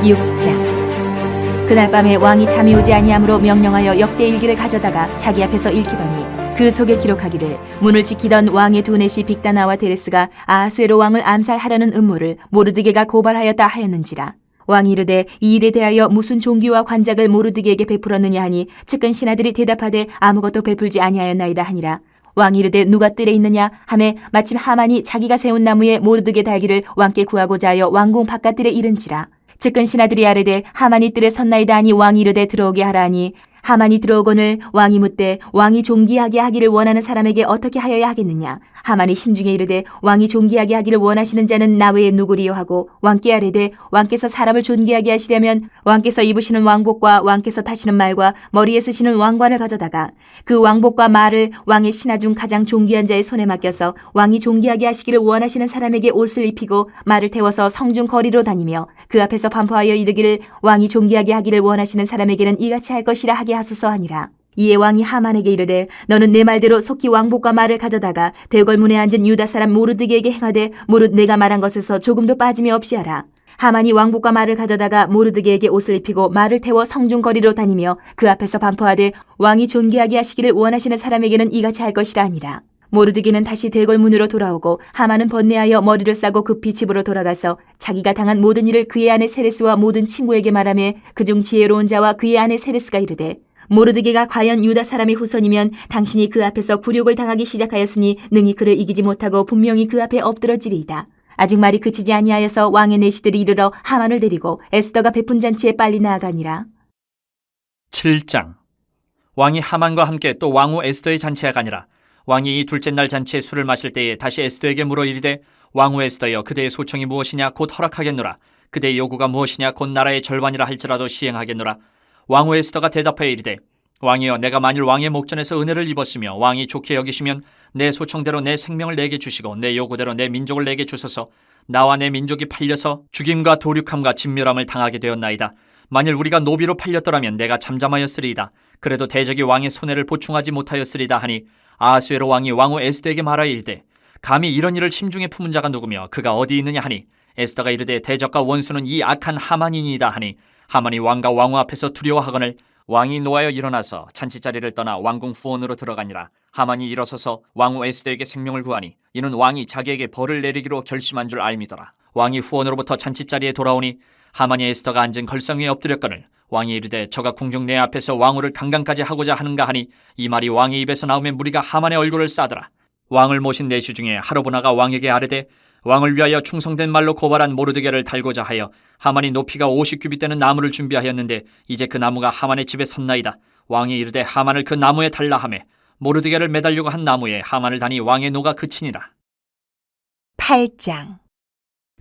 6장. 그날 밤에 왕이 잠이 오지 아니하므로 명령하여 역대일기를 가져다가 자기 앞에서 읽히더니 그 속에 기록하기를 문을 지키던 왕의 두넷이 빅다나와 데레스가 아하수에로 왕을 암살하려는 음모를 모르드게가 고발하였다 하였는지라. 왕이 이르되 이 일에 대하여 무슨 종기와 관작을 모르드게에게 베풀었느냐 하니 측근 신하들이 대답하되 아무것도 베풀지 아니하였나이다 하니라. 왕이 이르되 누가 뜰에 있느냐 하매 마침 하만이 자기가 세운 나무에 모르드게 달기를 왕께 구하고자 하여 왕궁 바깥뜰에 이른지라. 측근 신하들이 아뢰되 하만이 뜰에 섰나이다 하니 왕이 이르되 들어오게 하라 하니 하만이 들어오거늘 왕이 묻되 왕이 존귀하게 하기를 원하는 사람에게 어떻게 하여야 하겠느냐. 하만이 심중에 이르되 왕이 존귀하게 하기를 원하시는 자는 나 외에 누구리요 하고 왕께 아뢰되 왕께서 사람을 존귀하게 하시려면 왕께서 입으시는 왕복과 왕께서 타시는 말과 머리에 쓰시는 왕관을 가져다가 그 왕복과 말을 왕의 신하 중 가장 존귀한 자의 손에 맡겨서 왕이 존귀하게 하시기를 원하시는 사람에게 옷을 입히고 말을 태워서 성중 거리로 다니며 그 앞에서 반포하여 이르기를 왕이 존귀하게 하기를 원하시는 사람에게는 이같이 할 것이라 하게 하소서 하니라. 이에 왕이 하만에게 이르되 너는 내 말대로 속히 왕복과 말을 가져다가 대궐문에 앉은 유다 사람 모르드게에게 행하되 무릇 내가 말한 것에서 조금도 빠짐이 없이 하라. 하만이 왕복과 말을 가져다가 모르드게에게 옷을 입히고 말을 태워 성중 거리로 다니며 그 앞에서 반포하되 왕이 존귀하게 하시기를 원하시는 사람에게는 이같이 할 것이라 하니라. 모르드게는 다시 대궐문으로 돌아오고 하만은 번뇌하여 머리를 싸고 급히 집으로 돌아가서 자기가 당한 모든 일을 그의 아내 세레스와 모든 친구에게 말하며 그중 지혜로운 자와 그의 아내 세레스가 이르되 모르드게가 과연 유다 사람의 후손이면 당신이 그 앞에서 굴욕을 당하기 시작하였으니 능히 그를 이기지 못하고 분명히 그 앞에 엎드러지리이다. 아직 말이 그치지 아니하여서 왕의 내시들이 이르러 하만을 데리고 에스더가 베푼 잔치에 빨리 나아가니라. 7장. 왕이 하만과 함께 또 왕후 에스더의 잔치에 가니라. 왕이 이 둘째 날 잔치에 술을 마실 때에 다시 에스더에게 물어 이르되 왕후 에스더여 그대의 소청이 무엇이냐 곧 허락하겠노라. 그대의 요구가 무엇이냐 곧 나라의 절반이라 할지라도 시행하겠노라. 왕후 에스더가 대답하여 이르되 왕이여 내가 만일 왕의 목전에서 은혜를 입었으며 왕이 좋게 여기시면 내 소청대로 내 생명을 내게 주시고 내 요구대로 내 민족을 내게 주소서. 나와 내 민족이 팔려서 죽임과 도륙함과 진멸함을 당하게 되었나이다. 만일 우리가 노비로 팔렸더라면 내가 잠잠하였으리이다. 그래도 대적이 왕의 손해를 보충하지 못하였으리다 하니 아하수에로 왕이 왕후 에스더에게 말하여 이르되 감히 이런 일을 심중에 품은 자가 누구며 그가 어디 있느냐 하니 에스더가 이르되 대적과 원수는 이 악한 하만이니이다 하니 하만이 왕과 왕후 앞에서 두려워하거늘 왕이 노하여 일어나서 잔치자리를 떠나 왕궁 후원으로 들어가니라. 하만이 일어서서 왕후 에스더에게 생명을 구하니 이는 왕이 자기에게 벌을 내리기로 결심한 줄 알미더라. 왕이 후원으로부터 잔치자리에 돌아오니 하만이 에스더가 앉은 걸상 위에 엎드렸거늘 왕이 이르되 저가 궁중 내 앞에서 왕후를 강간까지 하고자 하는가 하니 이 말이 왕의 입에서 나오면 무리가 하만의 얼굴을 싸더라. 왕을 모신 내시 중에 하르보나가 왕에게 아뢰되 왕을 위하여 충성된 말로 고발한 모르드게를 달고자 하여 하만이 높이가 50규빗 되는 나무를 준비하였는데 이제 그 나무가 하만의 집에 섰나이다. 왕이 이르되 하만을 그 나무에 달라 하매 모르드게를 매달려고 한 나무에 하만을 다니 왕의 노가 그치니라. 8장.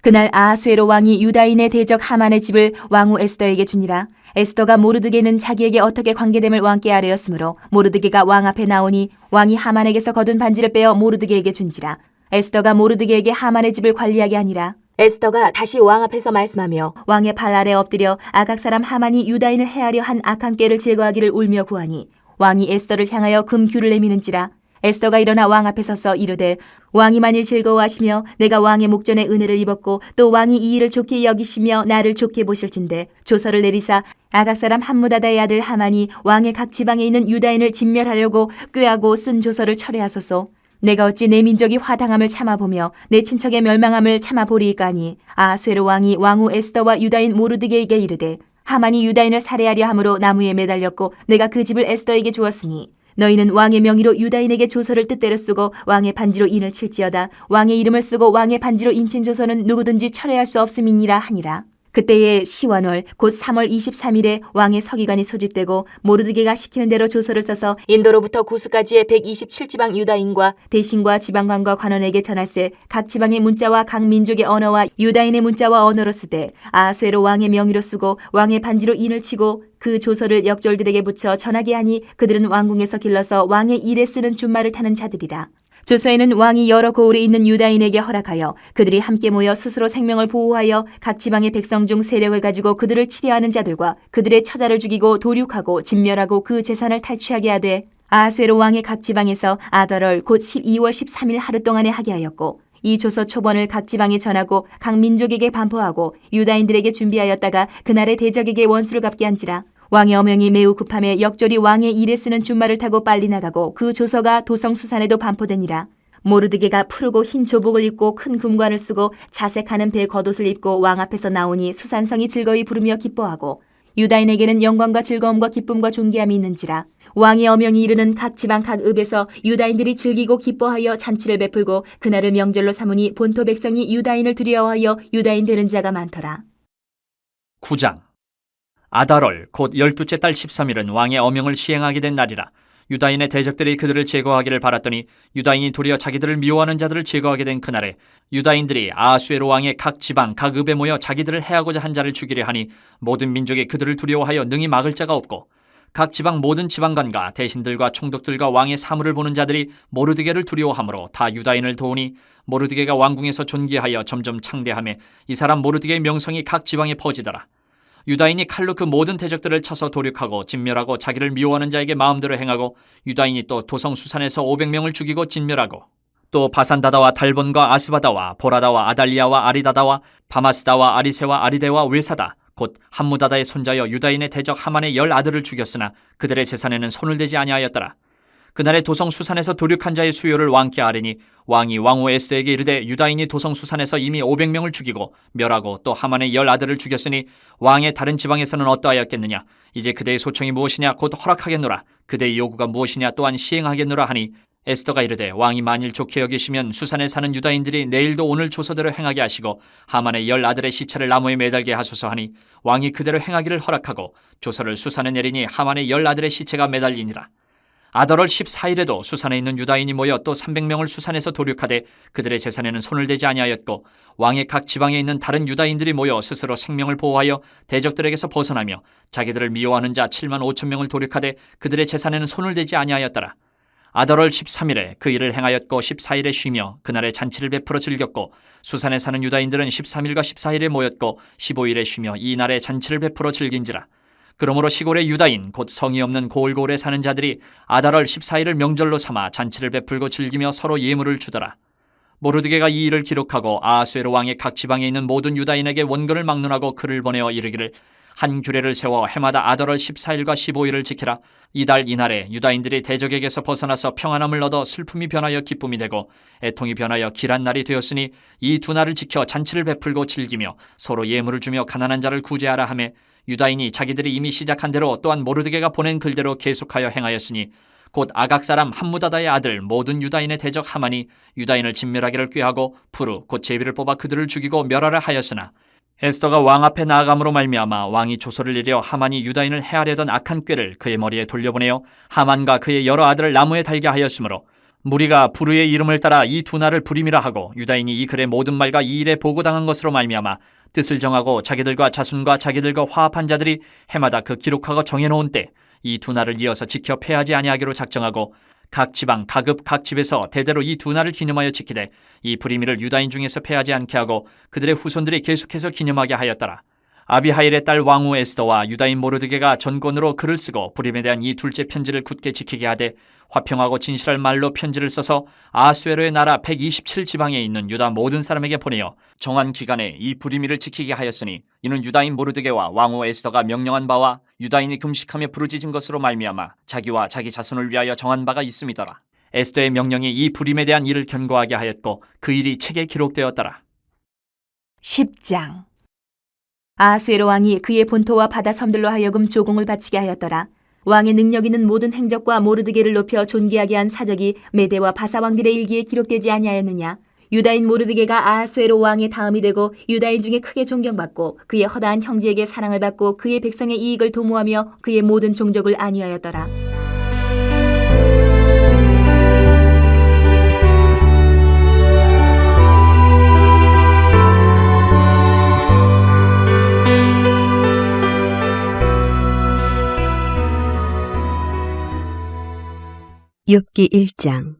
그날 아하수에로 왕이 유다인의 대적 하만의 집을 왕후 에스더에게 주니라. 에스더가 모르드게는 자기에게 어떻게 관계됨을 왕께 아뢰었으므로 모르드게가 왕 앞에 나오니 왕이 하만에게서 거둔 반지를 빼어 모르드게에게 준지라. 에스더가 모르드게에게 하만의 집을 관리하게 하니라. 에스더가 다시 왕 앞에서 말씀하며 왕의 발 아래 엎드려 아각 사람 하만이 유다인을 해하려 한 악한 꾀를 제거하기를 울며 구하니 왕이 에스더를 향하여 금규를 내미는지라. 에스더가 일어나 왕 앞에 서서 이르되 왕이 만일 즐거워하시며 내가 왕의 목전에 은혜를 입었고 또 왕이 이 일을 좋게 여기시며 나를 좋게 보실진대 조서를 내리사 아각 사람 함무다다의 아들 하만이 왕의 각 지방에 있는 유다인을 진멸하려고 꾀하고 쓴 조서를 철회하소서. 내가 어찌 내 민족이 화당함을 참아보며 내 친척의 멸망함을 참아보리이까 하니 아하수에로 왕이 왕후 에스더와 유다인 모르드게에게 이르되 하만이 유다인을 살해하려 함으로 나무에 매달렸고 내가 그 집을 에스더에게 주었으니 너희는 왕의 명의로 유다인에게 조서를 뜻대로 쓰고 왕의 반지로 인을 칠지어다. 왕의 이름을 쓰고 왕의 반지로 인친 조서는 누구든지 철회할 수 없음이니라 하니라. 그때에 시완월 곧 3월 23일에 왕의 서기관이 소집되고 모르드게가 시키는 대로 조서를 써서 인도로부터 구스까지의 127지방 유다인과 대신과 지방관과 관원에게 전할세 각 지방의 문자와 각 민족의 언어와 유다인의 문자와 언어로 쓰되 아하수에로 왕의 명의로 쓰고 왕의 반지로 인을 치고 그 조서를 역졸들에게 붙여 전하게 하니 그들은 왕궁에서 길러서 왕의 일에 쓰는 준말을 타는 자들이라. 조서에는 왕이 여러 고을에 있는 유다인에게 허락하여 그들이 함께 모여 스스로 생명을 보호하여 각 지방의 백성 중 세력을 가지고 그들을 치려하는 자들과 그들의 처자를 죽이고 도륙하고 진멸하고 그 재산을 탈취하게 하되 아하수에로 왕의 각 지방에서 아달월 곧 12월 13일 하루 동안에 하게 하였고 이 조서 초본을 각 지방에 전하고 각 민족에게 반포하고 유다인들에게 준비하였다가 그날의 대적에게 원수를 갚게 한지라. 왕의 어명이 매우 급함에 역졸이 왕의 일에 쓰는 준말을 타고 빨리 나가고 그 조서가 도성 수산에도 반포되니라. 모르드게가 푸르고 흰 조복을 입고 큰 금관을 쓰고 자색하는 배 겉옷을 입고 왕 앞에서 나오니 수산성이 즐거이 부르며 기뻐하고 유다인에게는 영광과 즐거움과 기쁨과 존귀함이 있는지라. 왕의 어명이 이르는 각 지방 각 읍에서 유다인들이 즐기고 기뻐하여 잔치를 베풀고 그날을 명절로 삼으니 본토 백성이 유다인을 두려워하여 유다인 되는 자가 많더라. 9장. 아달월 곧 12째 달 13일은 왕의 어명을 시행하게 된 날이라. 유다인의 대적들이 그들을 제거하기를 바랐더니 유다인이 도리어 자기들을 미워하는 자들을 제거하게 된 그날에 유다인들이 아하수에로 왕의 각 지방 각 읍에 모여 자기들을 해하고자 한 자를 죽이려 하니 모든 민족이 그들을 두려워하여 능히 막을 자가 없고 각 지방 모든 지방관과 대신들과 총독들과 왕의 사물을 보는 자들이 모르드게를 두려워하므로 다 유다인을 도우니 모르드게가 왕궁에서 존귀하여 점점 창대하며 이 사람 모르드게의 명성이 각 지방에 퍼지더라. 유다인이 칼로 그 모든 대적들을 쳐서 도륙하고 진멸하고 자기를 미워하는 자에게 마음대로 행하고 유다인이 또 도성 수산에서 500명을 죽이고 진멸하고 또 바산다다와 달본과 아스바다와 보라다와 아달리아와 아리다다와 바마스다와 아리세와 아리데와 외사다 곧 함무다다의 손자여 유다인의 대적 하만의 10 아들을 죽였으나 그들의 재산에는 손을 대지 아니하였더라. 그날에 도성 수산에서 도륙한 자의 수요를 왕께 아뢰니 왕이 왕후 에스더에게 이르되 유다인이 도성 수산에서 이미 500명을 죽이고 멸하고 또 하만의 10 아들을 죽였으니 왕의 다른 지방에서는 어떠하였겠느냐. 이제 그대의 소청이 무엇이냐 곧 허락하겠노라. 그대의 요구가 무엇이냐 또한 시행하겠노라 하니 에스더가 이르되 왕이 만일 좋게 여기시면 수산에 사는 유다인들이 내일도 오늘 조서대로 행하게 하시고 하만의 10 아들의 시체를 나무에 매달게 하소서 하니 왕이 그대로 행하기를 허락하고 조서를 수산에 내리니 하만의 10 아들의 시체가 매달리니라. 아달월 14일에도 수산에 있는 유다인이 모여 또 300명을 수산에서 도륙하되 그들의 재산에는 손을 대지 아니하였고 왕의 각 지방에 있는 다른 유다인들이 모여 스스로 생명을 보호하여 대적들에게서 벗어나며 자기들을 미워하는 자 7만 5천 명을 도륙하되 그들의 재산에는 손을 대지 아니하였더라. 아달월 13일에 그 일을 행하였고 14일에 쉬며 그날에 잔치를 베풀어 즐겼고 수산에 사는 유다인들은 13일과 14일에 모였고 15일에 쉬며 이 날에 잔치를 베풀어 즐긴지라. 그러므로 시골의 유다인 곧 성이 없는 고을고을에 사는 자들이 아달월 14일을 명절로 삼아 잔치를 베풀고 즐기며 서로 예물을 주더라. 모르드게가 이 일을 기록하고 아하수에로 왕의 각 지방에 있는 모든 유다인에게 원근을 막론하고 글을 보내어 이르기를 한 규례를 세워 해마다 아달월 14일과 15일을 지키라. 이달 이날에 유다인들이 대적에게서 벗어나서 평안함을 얻어 슬픔이 변하여 기쁨이 되고 애통이 변하여 길한 날이 되었으니 이 두 날을 지켜 잔치를 베풀고 즐기며 서로 예물을 주며 가난한 자를 구제하라 하며 유다인이 자기들이 이미 시작한 대로 또한 모르드게가 보낸 글대로 계속하여 행하였으니 곧 아각 사람 함무다다의 아들 모든 유다인의 대적 하만이 유다인을 진멸하기를 꾀하고 푸르 곧 제비를 뽑아 그들을 죽이고 멸하라 하였으나 에스더가 왕 앞에 나아감으로 말미암아 왕이 조서를 내려 하만이 유다인을 해하려던 악한 꾀를 그의 머리에 돌려보내어 하만과 그의 여러 아들을 나무에 달게 하였으므로 무리가 부르의 이름을 따라 이 두 날을 부림이라 하고 유다인이 이 글의 모든 말과 이 일에 보고당한 것으로 말미암아 뜻을 정하고 자기들과 자손과 자기들과 화합한 자들이 해마다 그 기록하고 정해놓은 때 이 두 날을 이어서 지켜 패하지 아니하기로 작정하고 각 지방 각 읍 각 집에서 대대로 이 두 날을 기념하여 지키되 이 불임이를 유다인 중에서 패하지 않게 하고 그들의 후손들이 계속해서 기념하게 하였더라. 아비하일의 딸 왕후 에스더와 유다인 모르드게가 전권으로 글을 쓰고 불임에 대한 이 둘째 편지를 굳게 지키게 하되 화평하고 진실할 말로 편지를 써서 아하수에로의 나라 127지방에 있는 유다 모든 사람에게 보내어 정한 기간에 이 불임이를 지키게 하였으니 이는 유다인 모르드게와 왕후 에스더가 명령한 바와 유다인이 금식하며 부르짖은 것으로 말미암아 자기와 자기 자손을 위하여 정한 바가 있음이더라. 에스더의 명령이 이 불임에 대한 일을 견고하게 하였고 그 일이 책에 기록되었더라. 10장. 아하수에로 왕이 그의 본토와 바다 섬들로 하여금 조공을 바치게 하였더라. 왕의 능력 있는 모든 행적과 모르드게를 높여 존귀하게 한 사적이 메대와 바사 왕들의 일기에 기록되지 아니하였느냐. 유다인 모르드게가 아하수에로 왕의 다음이 되고 유다인 중에 크게 존경받고 그의 허다한 형제에게 사랑을 받고 그의 백성의 이익을 도모하며 그의 모든 종족을 안위하였더라. 욥기 1장.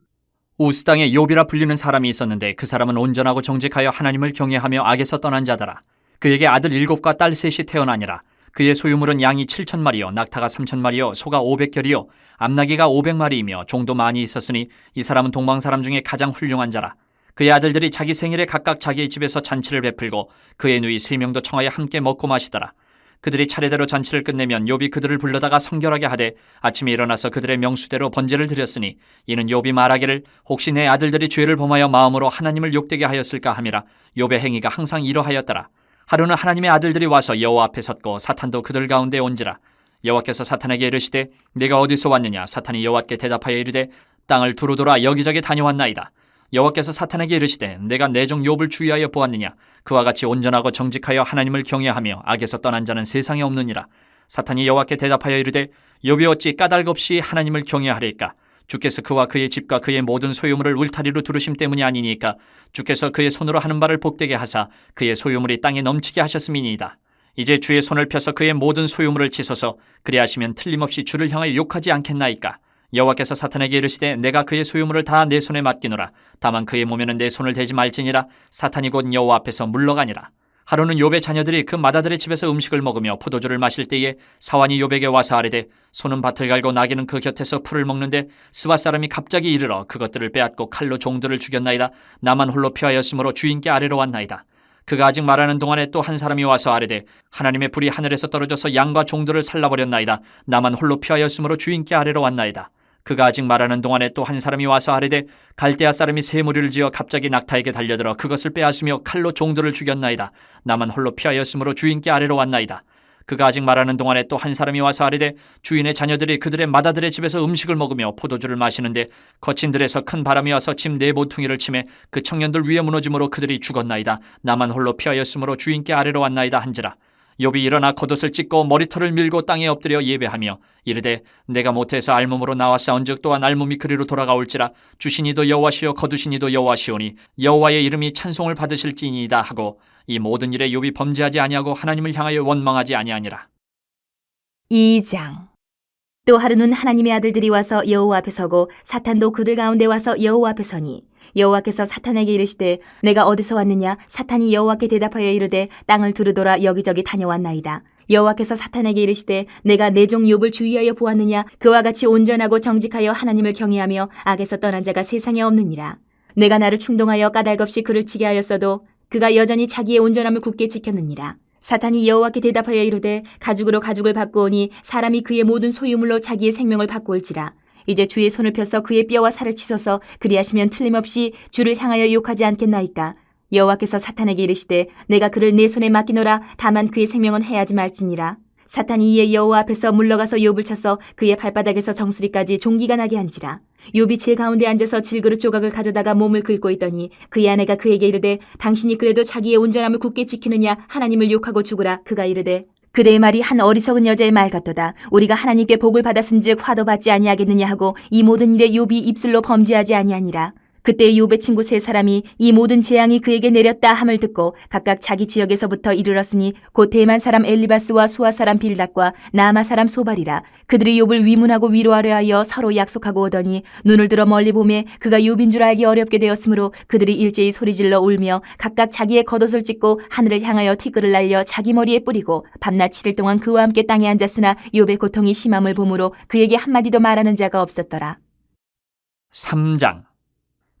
우스 땅에 욥이라 불리는 사람이 있었는데 그 사람은 온전하고 정직하여 하나님을 경외하며 악에서 떠난 자더라. 그에게 아들 7과 딸 3이 태어나니라. 그의 소유물은 양이 7,000마리요 낙타가 3,000마리요 소가 500결이요 암나귀가 500마리이며 종도 많이 있었으니 이 사람은 동방 사람 중에 가장 훌륭한 자라. 그의 아들들이 자기 생일에 각각 자기의 집에서 잔치를 베풀고 그의 누이 3명도 청하여 함께 먹고 마시더라. 그들이 차례대로 잔치를 끝내면 욥이 그들을 불러다가 성결하게 하되 아침에 일어나서 그들의 명수대로 번제를 드렸으니 이는 욥이 말하기를 혹시 내 아들들이 죄를 범하여 마음으로 하나님을 욕되게 하였을까 함이라. 욥의 행위가 항상 이러하였더라. 하루는 하나님의 아들들이 와서 여호와 앞에 섰고 사탄도 그들 가운데 온지라. 여호와께서 사탄에게 이르시되 네가 어디서 왔느냐. 사탄이 여호와께 대답하여 이르되 땅을 두루 돌아 여기저기 다녀왔나이다. 여호와께서 사탄에게 이르시되 내가 내 종 욥을 주의하여 보았느냐. 그와 같이 온전하고 정직하여 하나님을 경외하며 악에서 떠난 자는 세상에 없느니라. 사탄이 여호와께 대답하여 이르되 욥이 어찌 까닭없이 하나님을 경외하리까. 주께서 그와 그의 집과 그의 모든 소유물을 울타리로 두르심 때문이 아니니까. 주께서 그의 손으로 하는 바를 복되게 하사 그의 소유물이 땅에 넘치게 하셨음이니이다. 이제 주의 손을 펴서 그의 모든 소유물을 치소서. 그리하시면 틀림없이 주를 향하여 욕하지 않겠나이까. 여호와께서 사탄에게 이르시되 내가 그의 소유물을 다 내 손에 맡기노라. 다만 그의 몸에는 내 손을 대지 말지니라. 사탄이 곧 여호와 앞에서 물러가니라. 하루는 욥의 자녀들이 그 맏아들의 집에서 음식을 먹으며 포도주를 마실 때에 사환이 욥에게 와서 아뢰되 소는 밭을 갈고 나귀는 그 곁에서 풀을 먹는데 스밧 사람이 갑자기 이르러 그것들을 빼앗고 칼로 종들을 죽였나이다. 나만 홀로 피하였으므로 주인께 아뢰러 왔나이다. 그가 아직 말하는 동안에 또 한 사람이 와서 아뢰되 하나님의 불이 하늘에서 떨어져서 양과 종들을 살라버렸나이다. 나만 홀로 피하였으므로 주인께 아뢰러 왔나이다. 그가 아직 말하는 동안에 또 한 사람이 와서 아뢰되 갈대아 사람이 새 무리를 지어 갑자기 낙타에게 달려들어 그것을 빼앗으며 칼로 종들을 죽였나이다. 나만 홀로 피하였으므로 주인께 아뢰러 왔나이다. 그가 아직 말하는 동안에 또 한 사람이 와서 아뢰되 주인의 자녀들이 그들의 맏아들의 집에서 음식을 먹으며 포도주를 마시는데 거친 들에서 큰 바람이 와서 집 네 모퉁이를 치매 그 청년들 위에 무너짐으로 그들이 죽었나이다. 나만 홀로 피하였으므로 주인께 아뢰러 왔나이다 한지라. 욥이 일어나 겉옷을 찢고 머리털을 밀고 땅에 엎드려 예배하며 이르되 내가 모태에서 알몸으로 나왔사온즉 또한 알몸이 그리로 돌아가올지라. 주시니도 여호와시요 거두시니도 여호와시오니 여호와의 이름이 찬송을 받으실지니이다 하고 이 모든 일에 욥이 범죄하지 아니하고 하나님을 향하여 원망하지 아니하니라. 2장. 또 하루는 하나님의 아들들이 와서 여호와 앞에 서고 사탄도 그들 가운데 와서 여호와 앞에 서니 여호와께서 사탄에게 이르시되 내가 어디서 왔느냐. 사탄이 여호와께 대답하여 이르되 땅을 두루 돌아 여기저기 다녀왔나이다. 여호와께서 사탄에게 이르시되 내가 내 종 욥을 주의하여 보았느냐. 그와 같이 온전하고 정직하여 하나님을 경외하며 악에서 떠난 자가 세상에 없느니라. 내가 나를 충동하여 까닭없이 그를 치게 하였어도 그가 여전히 자기의 온전함을 굳게 지켰느니라. 사탄이 여호와께 대답하여 이르되 가죽으로 가죽을 바꾸오니 사람이 그의 모든 소유물로 자기의 생명을 바꾸올지라. 이제 주의 손을 펴서 그의 뼈와 살을 치소서. 그리하시면 틀림없이 주를 향하여 욕하지 않겠나이까. 여호와께서 사탄에게 이르시되 내가 그를 내 손에 맡기노라. 다만 그의 생명은 해하지 말지니라. 사탄이 이에 여호와 앞에서 물러가서 욥을 쳐서 그의 발바닥에서 정수리까지 종기가 나게 한지라. 욥이 제 가운데 앉아서 질그릇 조각을 가져다가 몸을 긁고 있더니 그의 아내가 그에게 이르되 당신이 그래도 자기의 온전함을 굳게 지키느냐. 하나님을 욕하고 죽으라. 그가 이르되 그대의 말이 한 어리석은 여자의 말 같도다. 우리가 하나님께 복을 받았은즉 화도 받지 아니하겠느냐 하고 이 모든 일에 욥이 입술로 범죄하지 아니하니라. 그때 욥의 친구 세 사람이 이 모든 재앙이 그에게 내렸다 함을 듣고 각각 자기 지역에서부터 이르렀으니 곧 대만 사람 엘리바스와 수아 사람 빌닷과 나아마 사람 소발이라. 그들이 욥을 위문하고 위로하려 하여 서로 약속하고 오더니 눈을 들어 멀리 보매 그가 욥인 줄 알기 어렵게 되었으므로 그들이 일제히 소리질러 울며 각각 자기의 겉옷을 찢고 하늘을 향하여 티끌을 날려 자기 머리에 뿌리고 밤낮 7일 동안 그와 함께 땅에 앉았으나 욥의 고통이 심함을 보므로 그에게 한마디도 말하는 자가 없었더라. 3장.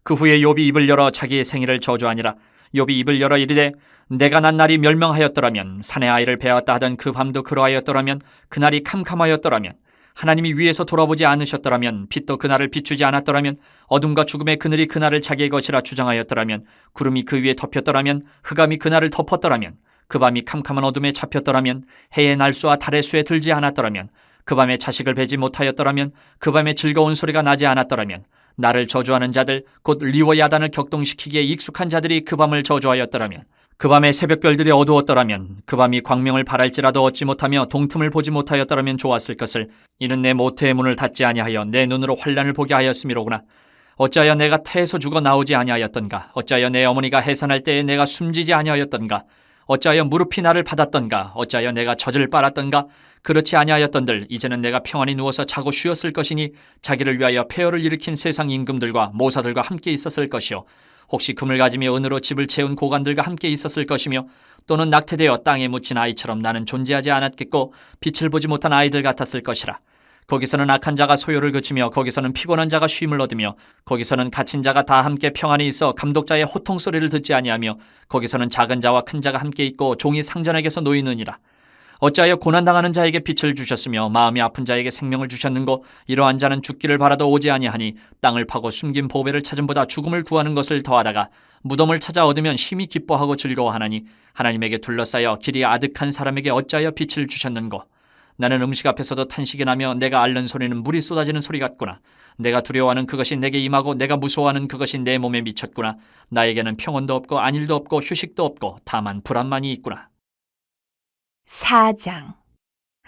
그 후에 욥이 입을 열어 자기의 생일을 저주하니라. 욥이 입을 열어 이르되 내가 난 날이 멸망하였더라면 산의 아이를 베었다 하던 그 밤도 그러하였더라면 그날이 캄캄하였더라면 하나님이 위에서 돌아보지 않으셨더라면 빛도 그날을 비추지 않았더라면 어둠과 죽음의 그늘이 그날을 자기의 것이라 주장하였더라면 구름이 그 위에 덮였더라면 흑암이 그날을 덮었더라면 그 밤이 캄캄한 어둠에 잡혔더라면 해의 날수와 달의 수에 들지 않았더라면 그 밤에 자식을 베지 못하였더라면 그 밤에 즐거운 소리가 나지 않았더라면 나를 저주하는 자들 곧 리워 야단을 격동시키기에 익숙한 자들이 그 밤을 저주하였더라면 그 밤에 새벽별들이 어두웠더라면 그 밤이 광명을 바랄지라도 얻지 못하며 동틈을 보지 못하였더라면 좋았을 것을. 이는 내 모태의 문을 닫지 아니하여 내 눈으로 환난을 보게 하였음이로구나. 어찌하여 내가 태에서 죽어 나오지 아니하였던가. 어찌하여 내 어머니가 해산할 때에 내가 숨지지 아니하였던가. 어찌하여 무릎이 나를 받았던가. 어찌하여 내가 젖을 빨았던가. 그렇지 아니하였던들 이제는 내가 평안히 누워서 자고 쉬었을 것이니 자기를 위하여 폐허를 일으킨 세상 임금들과 모사들과 함께 있었을 것이요 혹시 금을 가지며 은으로 집을 채운 고관들과 함께 있었을 것이며 또는 낙태되어 땅에 묻힌 아이처럼 나는 존재하지 않았겠고 빛을 보지 못한 아이들 같았을 것이라. 거기서는 악한 자가 소요를 그치며 거기서는 피곤한 자가 쉼을 얻으며 거기서는 갇힌 자가 다 함께 평안히 있어 감독자의 호통 소리를 듣지 아니하며 거기서는 작은 자와 큰 자가 함께 있고 종이 상전에게서 놓이느니라. 어찌하여 고난당하는 자에게 빛을 주셨으며 마음이 아픈 자에게 생명을 주셨는고 이러한 자는 죽기를 바라도 오지 아니하니 땅을 파고 숨긴 보배를 찾음보다 죽음을 구하는 것을 더하다가 무덤을 찾아 얻으면 심히 기뻐하고 즐거워하나니 하나님에게 둘러싸여 길이 아득한 사람에게 어찌하여 빛을 주셨는고. 나는 음식 앞에서도 탄식이 나며 내가 앓는 소리는 물이 쏟아지는 소리 같구나. 내가 두려워하는 그것이 내게 임하고 내가 무서워하는 그것이 내 몸에 미쳤구나. 나에게는 평온도 없고 안일도 없고 휴식도 없고 다만 불안만이 있구나. 4장.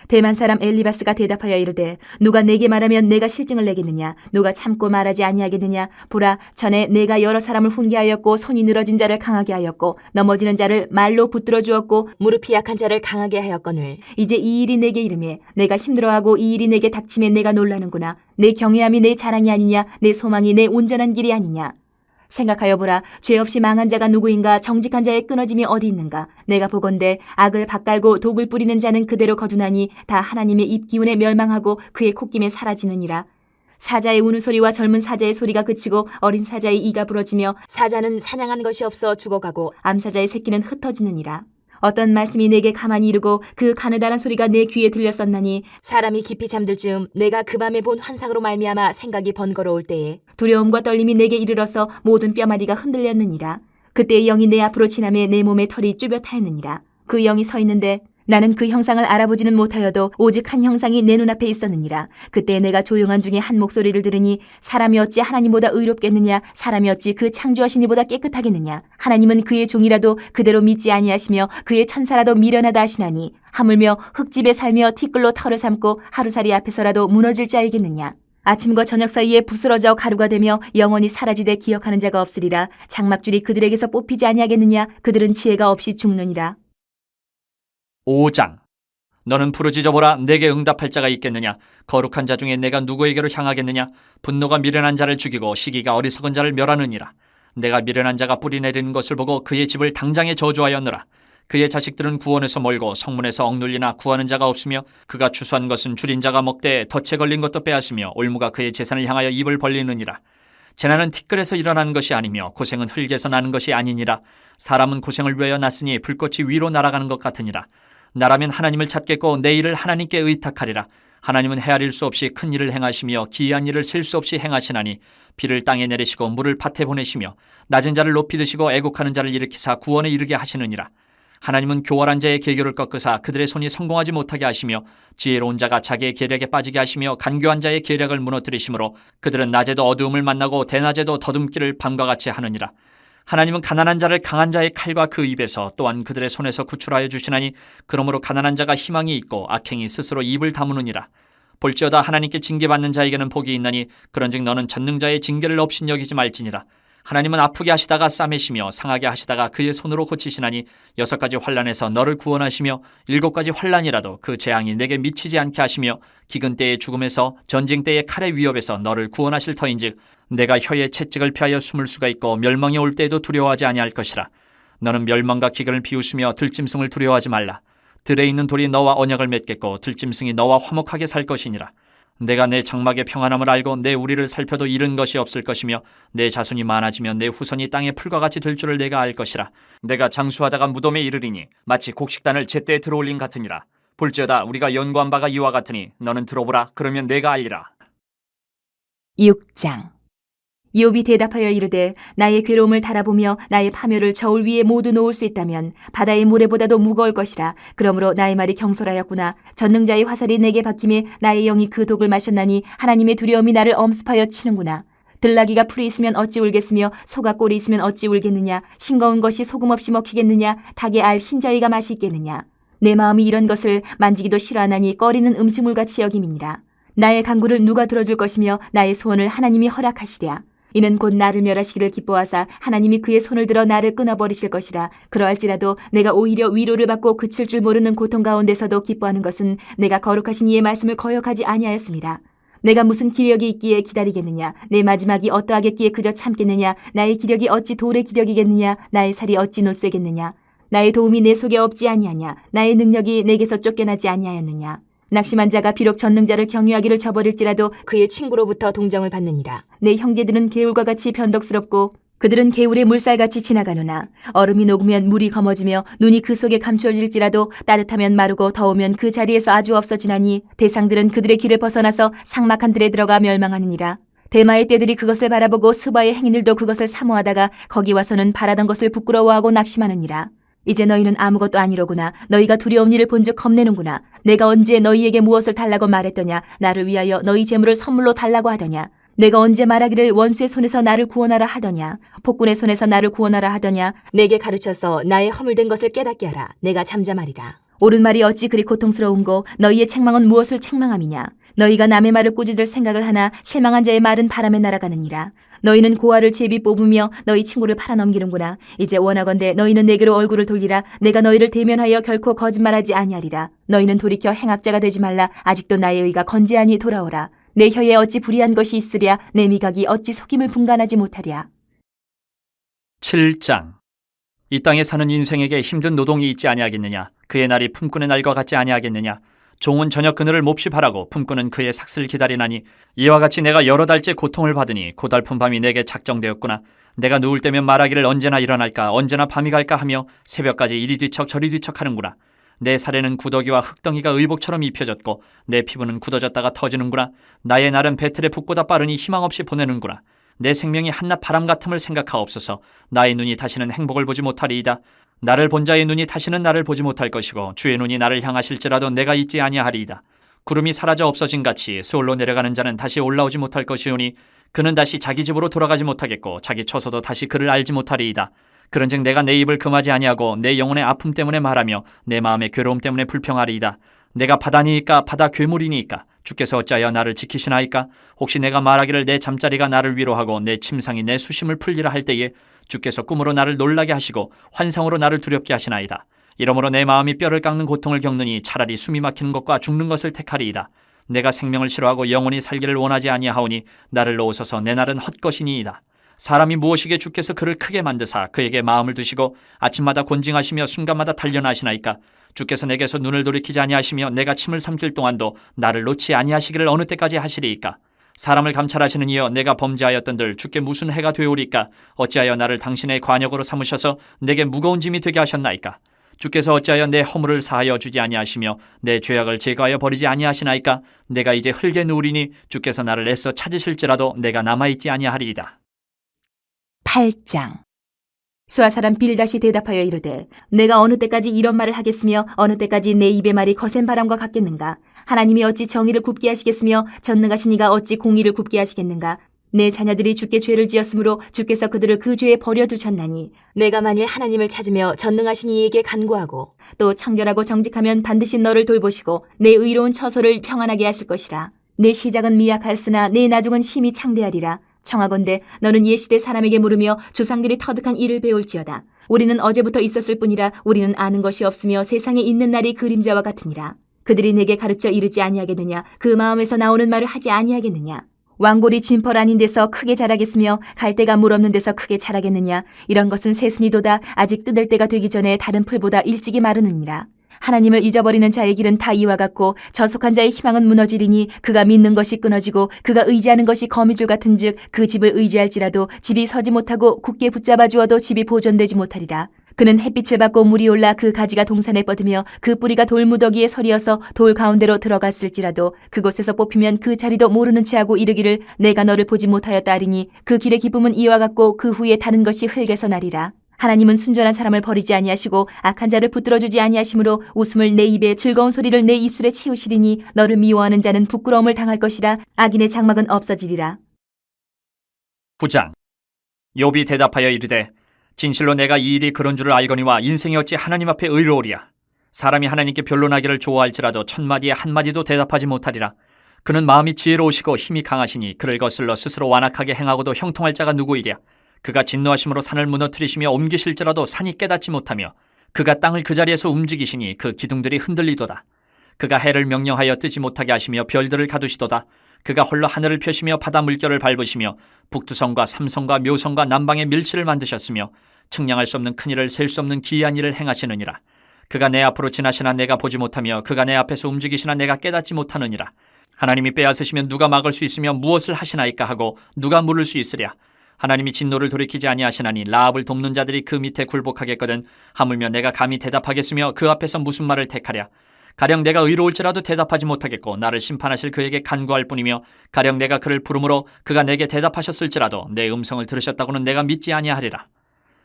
대만 사람 엘리바스가 대답하여 이르되 누가 내게 말하면 내가 실증을 내겠느냐? 누가 참고 말하지 아니하겠느냐? 보라, 전에 내가 여러 사람을 훈계하였고 손이 늘어진 자를 강하게 하였고 넘어지는 자를 말로 붙들어 주었고 무릎이 약한 자를 강하게 하였거늘 이제 이 일이 내게 이르매 내가 힘들어하고 이 일이 내게 닥침에 내가 놀라는구나. 내 경외함이 내 자랑이 아니냐? 내 소망이 내 온전한 길이 아니냐? 생각하여 보라. 죄 없이 망한 자가 누구인가? 정직한 자의 끊어짐이 어디 있는가? 내가 보건대 악을 밭갈고 독을 뿌리는 자는 그대로 거두나니 다 하나님의 입 기운에 멸망하고 그의 콧김에 사라지느니라. 사자의 우는 소리와 젊은 사자의 소리가 그치고 어린 사자의 이가 부러지며 사자는 사냥한 것이 없어 죽어가고 암사자의 새끼는 흩어지느니라. 어떤 말씀이 내게 가만히 이르고 그 가느다란 소리가 내 귀에 들렸었나니 사람이 깊이 잠들 즈음 내가 그 밤에 본 환상으로 말미암아 생각이 번거로울 때에 두려움과 떨림이 내게 이르러서 모든 뼈마디가 흔들렸느니라. 그때 영이 내 앞으로 지나매 내 몸에 털이 쭈뼛하였느니라. 그 영이 서 있는데 나는 그 형상을 알아보지는 못하여도 오직 한 형상이 내 눈앞에 있었느니라. 그때 내가 조용한 중에 한 목소리를 들으니 사람이 어찌 하나님보다 의롭겠느냐? 사람이 어찌 그 창조하신 이보다 깨끗하겠느냐? 하나님은 그의 종이라도 그대로 믿지 아니하시며 그의 천사라도 미련하다 하시나니 하물며 흙집에 살며 티끌로 털을 삼고 하루살이 앞에서라도 무너질 자이겠느냐? 아침과 저녁 사이에 부스러져 가루가 되며 영원히 사라지되 기억하는 자가 없으리라. 장막줄이 그들에게서 뽑히지 아니하겠느냐? 그들은 지혜가 없이 죽느니라. 5장. 너는 부르짖어 보라. 내게 응답할 자가 있겠느냐? 거룩한 자 중에 내가 누구에게로 향하겠느냐? 분노가 미련한 자를 죽이고 시기가 어리석은 자를 멸하느니라. 내가 미련한 자가 뿌리 내리는 것을 보고 그의 집을 당장에 저주하였노라. 그의 자식들은 구원에서 멀고 성문에서 억눌리나 구하는 자가 없으며 그가 추수한 것은 줄인 자가 먹되 덫에 걸린 것도 빼앗으며 올무가 그의 재산을 향하여 입을 벌리느니라. 재난은 티끌에서 일어나는 것이 아니며 고생은 흙에서 나는 것이 아니니라. 사람은 고생을 위하여 났으니 불꽃이 위로 날아가는 것 같으니라. 나라면 하나님을 찾겠고 내 일을 하나님께 의탁하리라. 하나님은 헤아릴 수 없이 큰 일을 행하시며 기이한 일을 셀 수 없이 행하시나니 비를 땅에 내리시고 물을 밭에 보내시며 낮은 자를 높이 드시고 애곡하는 자를 일으키사 구원에 이르게 하시느니라. 하나님은 교활한 자의 계교를 꺾으사 그들의 손이 성공하지 못하게 하시며 지혜로운 자가 자기의 계략에 빠지게 하시며 간교한 자의 계략을 무너뜨리시므로 그들은 낮에도 어두움을 만나고 대낮에도 더듬기를 밤과 같이 하느니라. 하나님은 가난한 자를 강한 자의 칼과 그 입에서 또한 그들의 손에서 구출하여 주시나니 그러므로 가난한 자가 희망이 있고 악행이 스스로 입을 다무느니라. 볼지어다 하나님께 징계받는 자에게는 복이 있나니 그런즉 너는 전능자의 징계를 업신여기지 말지니라. 하나님은 아프게 하시다가 싸매시며 상하게 하시다가 그의 손으로 고치시나니 6가지 환난에서 너를 구원하시며 7가지 환난이라도 그 재앙이 내게 미치지 않게 하시며 기근 때의 죽음에서 전쟁 때의 칼의 위협에서 너를 구원하실 터인즉 내가 혀의 채찍을 피하여 숨을 수가 있고 멸망이 올 때에도 두려워하지 아니할 것이라. 너는 멸망과 기근을 비웃으며 들짐승을 두려워하지 말라. 들에 있는 돌이 너와 언약을 맺겠고 들짐승이 너와 화목하게 살 것이니라. 내가 내 장막의 평안함을 알고 내 우리를 살펴도 잃은 것이 없을 것이며 내 자손이 많아지면 내 후손이 땅의 풀과 같이 될 줄을 내가 알 것이라. 내가 장수하다가 무덤에 이르리니 마치 곡식단을 제때에 들어올린 같으니라. 볼지어다 우리가 연구한 바가 이와 같으니 너는 들어보라. 그러면 내가 알리라. 6장. 욥이 대답하여 이르되 나의 괴로움을 달아보며 나의 파멸을 저울 위에 모두 놓을 수 있다면 바다의 모래보다도 무거울 것이라. 그러므로 나의 말이 경솔하였구나. 전능자의 화살이 내게 박힘에 나의 영이 그 독을 마셨나니 하나님의 두려움이 나를 엄습하여 치는구나. 들나귀가 풀이 있으면 어찌 울겠으며 소가 꼴이 있으면 어찌 울겠느냐. 싱거운 것이 소금 없이 먹히겠느냐. 닭의 알 흰저희가 맛이 있겠느냐. 내 마음이 이런 것을 만지기도 싫어하나니 꺼리는 음식물같이 여김이니라. 나의 간구를 누가 들어줄 것이며 나의 소원을 하나님이 허락하시랴. 이는 곧 나를 멸하시기를 기뻐하사 하나님이 그의 손을 들어 나를 끊어버리실 것이라. 그러할지라도 내가 오히려 위로를 받고 그칠 줄 모르는 고통 가운데서도 기뻐하는 것은 내가 거룩하신 이의 말씀을 거역하지 아니하였습니다. 내가 무슨 기력이 있기에 기다리겠느냐. 내 마지막이 어떠하겠기에 그저 참겠느냐. 나의 기력이 어찌 돌의 기력이겠느냐. 나의 살이 어찌 노쇠겠느냐. 나의 도움이 내 속에 없지 아니하냐. 나의 능력이 내게서 쫓겨나지 아니하였느냐. 낙심한 자가 비록 전능자를 경유하기를 저버릴지라도 그의 친구로부터 동정을 받느니라. 내 형제들은 개울과 같이 변덕스럽고 그들은 개울의 물살같이 지나가느나 얼음이 녹으면 물이 검어지며 눈이 그 속에 감추어질지라도 따뜻하면 마르고 더우면 그 자리에서 아주 없어지나니 대상들은 그들의 길을 벗어나서 삭막한 들에 들어가 멸망하느니라. 대마의 떼들이 그것을 바라보고 스바의 행인들도 그것을 사모하다가 거기 와서는 바라던 것을 부끄러워하고 낙심하느니라. 이제 너희는 아무것도 아니로구나. 너희가 두려운 일을 본즉 겁내는구나. 내가 언제 너희에게 무엇을 달라고 말했더냐. 나를 위하여 너희 재물을 선물로 달라고 하더냐. 내가 언제 말하기를 원수의 손에서 나를 구원하라 하더냐. 폭군의 손에서 나를 구원하라 하더냐. 내게 가르쳐서 나의 허물된 것을 깨닫게 하라. 내가 잠잠하리라. 옳은 말이 어찌 그리 고통스러운고 너희의 책망은 무엇을 책망함이냐. 너희가 남의 말을 꾸짖을 생각을 하나 실망한 자의 말은 바람에 날아가느니라. 너희는 고아를 제비 뽑으며 너희 친구를 팔아넘기는구나. 이제 원하건대 너희는 내게로 얼굴을 돌리라. 내가 너희를 대면하여 결코 거짓말하지 아니하리라. 너희는 돌이켜 행악자가 되지 말라. 아직도 나의 의가 건재하니 돌아오라. 내 혀에 어찌 불의한 것이 있으랴. 내 미각이 어찌 속임을 분간하지 못하랴. 7장. 이 땅에 사는 인생에게 힘든 노동이 있지 아니하겠느냐. 그의 날이 품꾼의 날과 같지 아니하겠느냐. 종은 저녁 그늘을 몹시 바라고 품꾼은 그의 삭슬 기다리나니 이와 같이 내가 여러 달째 고통을 받으니 고달픈 밤이 내게 작정되었구나. 내가 누울 때면 말하기를 언제나 일어날까 언제나 밤이 갈까 하며 새벽까지 이리 뒤척 저리 뒤척 하는구나. 내 살에는 구더기와 흙덩이가 의복처럼 입혀졌고 내 피부는 굳어졌다가 터지는구나. 나의 날은 배틀에 붙고다 빠르니 희망 없이 보내는구나. 내 생명이 한낱 바람 같음을 생각하옵소서. 나의 눈이 다시는 행복을 보지 못하리이다. 나를 본 자의 눈이 다시는 나를 보지 못할 것이고 주의 눈이 나를 향하실지라도 내가 있지 아니하리이다. 구름이 사라져 없어진 같이 스올로 내려가는 자는 다시 올라오지 못할 것이오니 그는 다시 자기 집으로 돌아가지 못하겠고 자기 처소도 다시 그를 알지 못하리이다. 그런즉 내가 내 입을 금하지 아니하고 내 영혼의 아픔 때문에 말하며 내 마음의 괴로움 때문에 불평하리이다. 내가 바다니이까 바다 괴물이니이까 주께서 어찌하여 나를 지키시나이까. 혹시 내가 말하기를 내 잠자리가 나를 위로하고 내 침상이 내 수심을 풀리라 할 때에 주께서 꿈으로 나를 놀라게 하시고 환상으로 나를 두렵게 하시나이다. 이러므로 내 마음이 뼈를 깎는 고통을 겪느니 차라리 숨이 막히는 것과 죽는 것을 택하리이다. 내가 생명을 싫어하고 영원히 살기를 원하지 아니하오니 나를 놓으소서. 내 날은 헛것이니이다. 사람이 무엇이게 주께서 그를 크게 만드사 그에게 마음을 두시고 아침마다 곤징하시며 순간마다 단련하시나이까. 주께서 내게서 눈을 돌이키지 아니하시며 내가 침을 삼킬 동안도 나를 놓지 아니하시기를 어느 때까지 하시리이까. 사람을 감찰하시는 이여 내가 범죄하였던들 주께 무슨 해가 되오리까. 어찌하여 나를 당신의 관역으로 삼으셔서 내게 무거운 짐이 되게 하셨나이까. 주께서 어찌하여 내 허물을 사하여 주지 아니하시며 내 죄악을 제거하여 버리지 아니하시나이까. 내가 이제 흙에 누우리니 주께서 나를 애써 찾으실지라도 내가 남아있지 아니하리이다. 8장. 수아 사람 빌닷이 대답하여 이르되 내가 어느 때까지 이런 말을 하겠으며 어느 때까지 내 입의 말이 거센 바람과 같겠는가. 하나님이 어찌 정의를 굽게 하시겠으며 전능하신 이가 어찌 공의를 굽게 하시겠는가. 내 자녀들이 주께 죄를 지었으므로 주께서 그들을 그 죄에 버려두셨나니 내가 만일 하나님을 찾으며 전능하신 이에게 간구하고 또 청결하고 정직하면 반드시 너를 돌보시고 내 의로운 처소를 평안하게 하실 것이라. 내 시작은 미약하였으나 내 나중은 심히 창대하리라. 청하건대 너는 옛시대 사람에게 물으며 조상들이 터득한 일을 배울지어다. 우리는 어제부터 있었을 뿐이라 우리는 아는 것이 없으며 세상에 있는 날이 그림자와 같으니라. 그들이 내게 가르쳐 이르지 아니하겠느냐. 그 마음에서 나오는 말을 하지 아니하겠느냐. 왕골이 진펄 아닌 데서 크게 자라겠으며 갈대가 물 없는 데서 크게 자라겠느냐. 이런 것은 새순이도다. 아직 뜯을 때가 되기 전에 다른 풀보다 일찍이 마르느니라. 하나님을 잊어버리는 자의 길은 다 이와 같고 저속한 자의 희망은 무너지리니 그가 믿는 것이 끊어지고 그가 의지하는 것이 거미줄 같은즉 그 집을 의지할지라도 집이 서지 못하고 굳게 붙잡아 주어도 집이 보존되지 못하리라. 그는 햇빛을 받고 물이 올라 그 가지가 동산에 뻗으며 그 뿌리가 돌무더기에 서리어서 돌 가운데로 들어갔을지라도 그곳에서 뽑히면 그 자리도 모르는 채 하고 이르기를 내가 너를 보지 못하였다 하리니 그 길의 기쁨은 이와 같고 그 후에 다른 것이 흙에서 나리라. 하나님은 순전한 사람을 버리지 아니하시고 악한 자를 붙들어주지 아니하시므로 웃음을 내 입에 즐거운 소리를 내 입술에 치우시리니 너를 미워하는 자는 부끄러움을 당할 것이라. 악인의 장막은 없어지리라. 9장. 욥이 대답하여 이르되 진실로 내가 이 일이 그런 줄을 알거니와 인생이 어찌 하나님 앞에 의로우리야. 사람이 하나님께 변론하기를 좋아할지라도 천마디에 한마디도 대답하지 못하리라. 그는 마음이 지혜로우시고 힘이 강하시니 그를 거슬러 스스로 완악하게 행하고도 형통할 자가 누구이랴. 그가 진노하심으로 산을 무너뜨리시며 옮기실지라도 산이 깨닫지 못하며 그가 땅을 그 자리에서 움직이시니 그 기둥들이 흔들리도다. 그가 해를 명령하여 뜨지 못하게 하시며 별들을 가두시도다. 그가 홀로 하늘을 펴시며 바다 물결을 밟으시며 북두성과 삼성과 묘성과 남방의 밀치를 만드셨으며 측량할 수 없는 큰 일을 셀 수 없는 기이한 일을 행하시느니라. 그가 내 앞으로 지나시나 내가 보지 못하며 그가 내 앞에서 움직이시나 내가 깨닫지 못하느니라. 하나님이 빼앗으시면 누가 막을 수 있으며 무엇을 하시나이까 하고 누가 물을 수 있으랴. 하나님이 진노를 돌이키지 아니하시나니 라합을 돕는 자들이 그 밑에 굴복하겠거든 하물며 내가 감히 대답하겠으며 그 앞에서 무슨 말을 택하랴. 가령 내가 의로울지라도 대답하지 못하겠고 나를 심판하실 그에게 간구할 뿐이며 가령 내가 그를 부르므로 그가 내게 대답하셨을지라도 내 음성을 들으셨다고는 내가 믿지 아니하리라.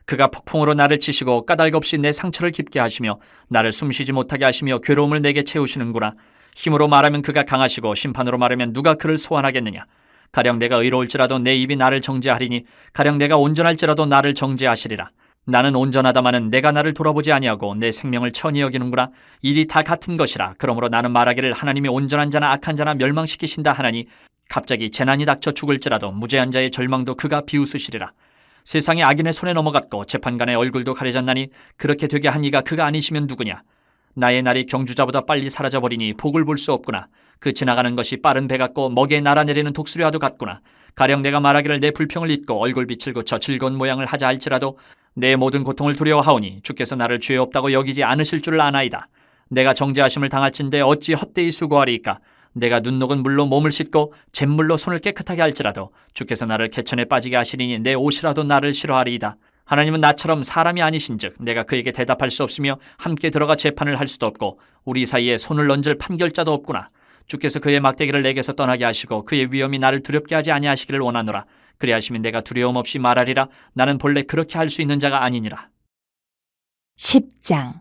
그가 폭풍으로 나를 치시고 까닭없이 내 상처를 깊게 하시며 나를 숨쉬지 못하게 하시며 괴로움을 내게 채우시는구나. 힘으로 말하면 그가 강하시고 심판으로 말하면 누가 그를 소환하겠느냐. 가령 내가 의로울지라도 내 입이 나를 정죄하리니 가령 내가 온전할지라도 나를 정죄하시리라. 나는 온전하다마는 내가 나를 돌아보지 아니하고 내 생명을 천히 여기는구나. 일이 다 같은 것이라. 그러므로 나는 말하기를 하나님이 온전한 자나 악한 자나 멸망시키신다 하나니 갑자기 재난이 닥쳐 죽을지라도 무죄한 자의 절망도 그가 비웃으시리라. 세상이 악인의 손에 넘어갔고 재판관의 얼굴도 가려졌나니 그렇게 되게 한 이가 그가 아니시면 누구냐. 나의 날이 경주자보다 빨리 사라져버리니 복을 볼 수 없구나. 그 지나가는 것이 빠른 배 같고 먹이에 날아내리는 독수리와도 같구나. 가령 내가 말하기를 내 불평을 잊고 얼굴빛을 고쳐 즐거운 모양을 하자 할지라도 내 모든 고통을 두려워하오니 주께서 나를 죄 없다고 여기지 않으실 줄을 아나이다. 내가 정죄하심을 당할진대 어찌 헛되이 수고하리이까. 내가 눈 녹은 물로 몸을 씻고 잿물로 손을 깨끗하게 할지라도 주께서 나를 개천에 빠지게 하시리니 내 옷이라도 나를 싫어하리이다. 하나님은 나처럼 사람이 아니신즉 내가 그에게 대답할 수 없으며 함께 들어가 재판을 할 수도 없고 우리 사이에 손을 얹을 판결자도 없구나. 주께서 그의 막대기를 내게서 떠나게 하시고 그의 위엄이 나를 두렵게 하지 아니하시기를 원하노라. 그리하시면 내가 두려움 없이 말하리라. 나는 본래 그렇게 할 수 있는 자가 아니니라. 10장.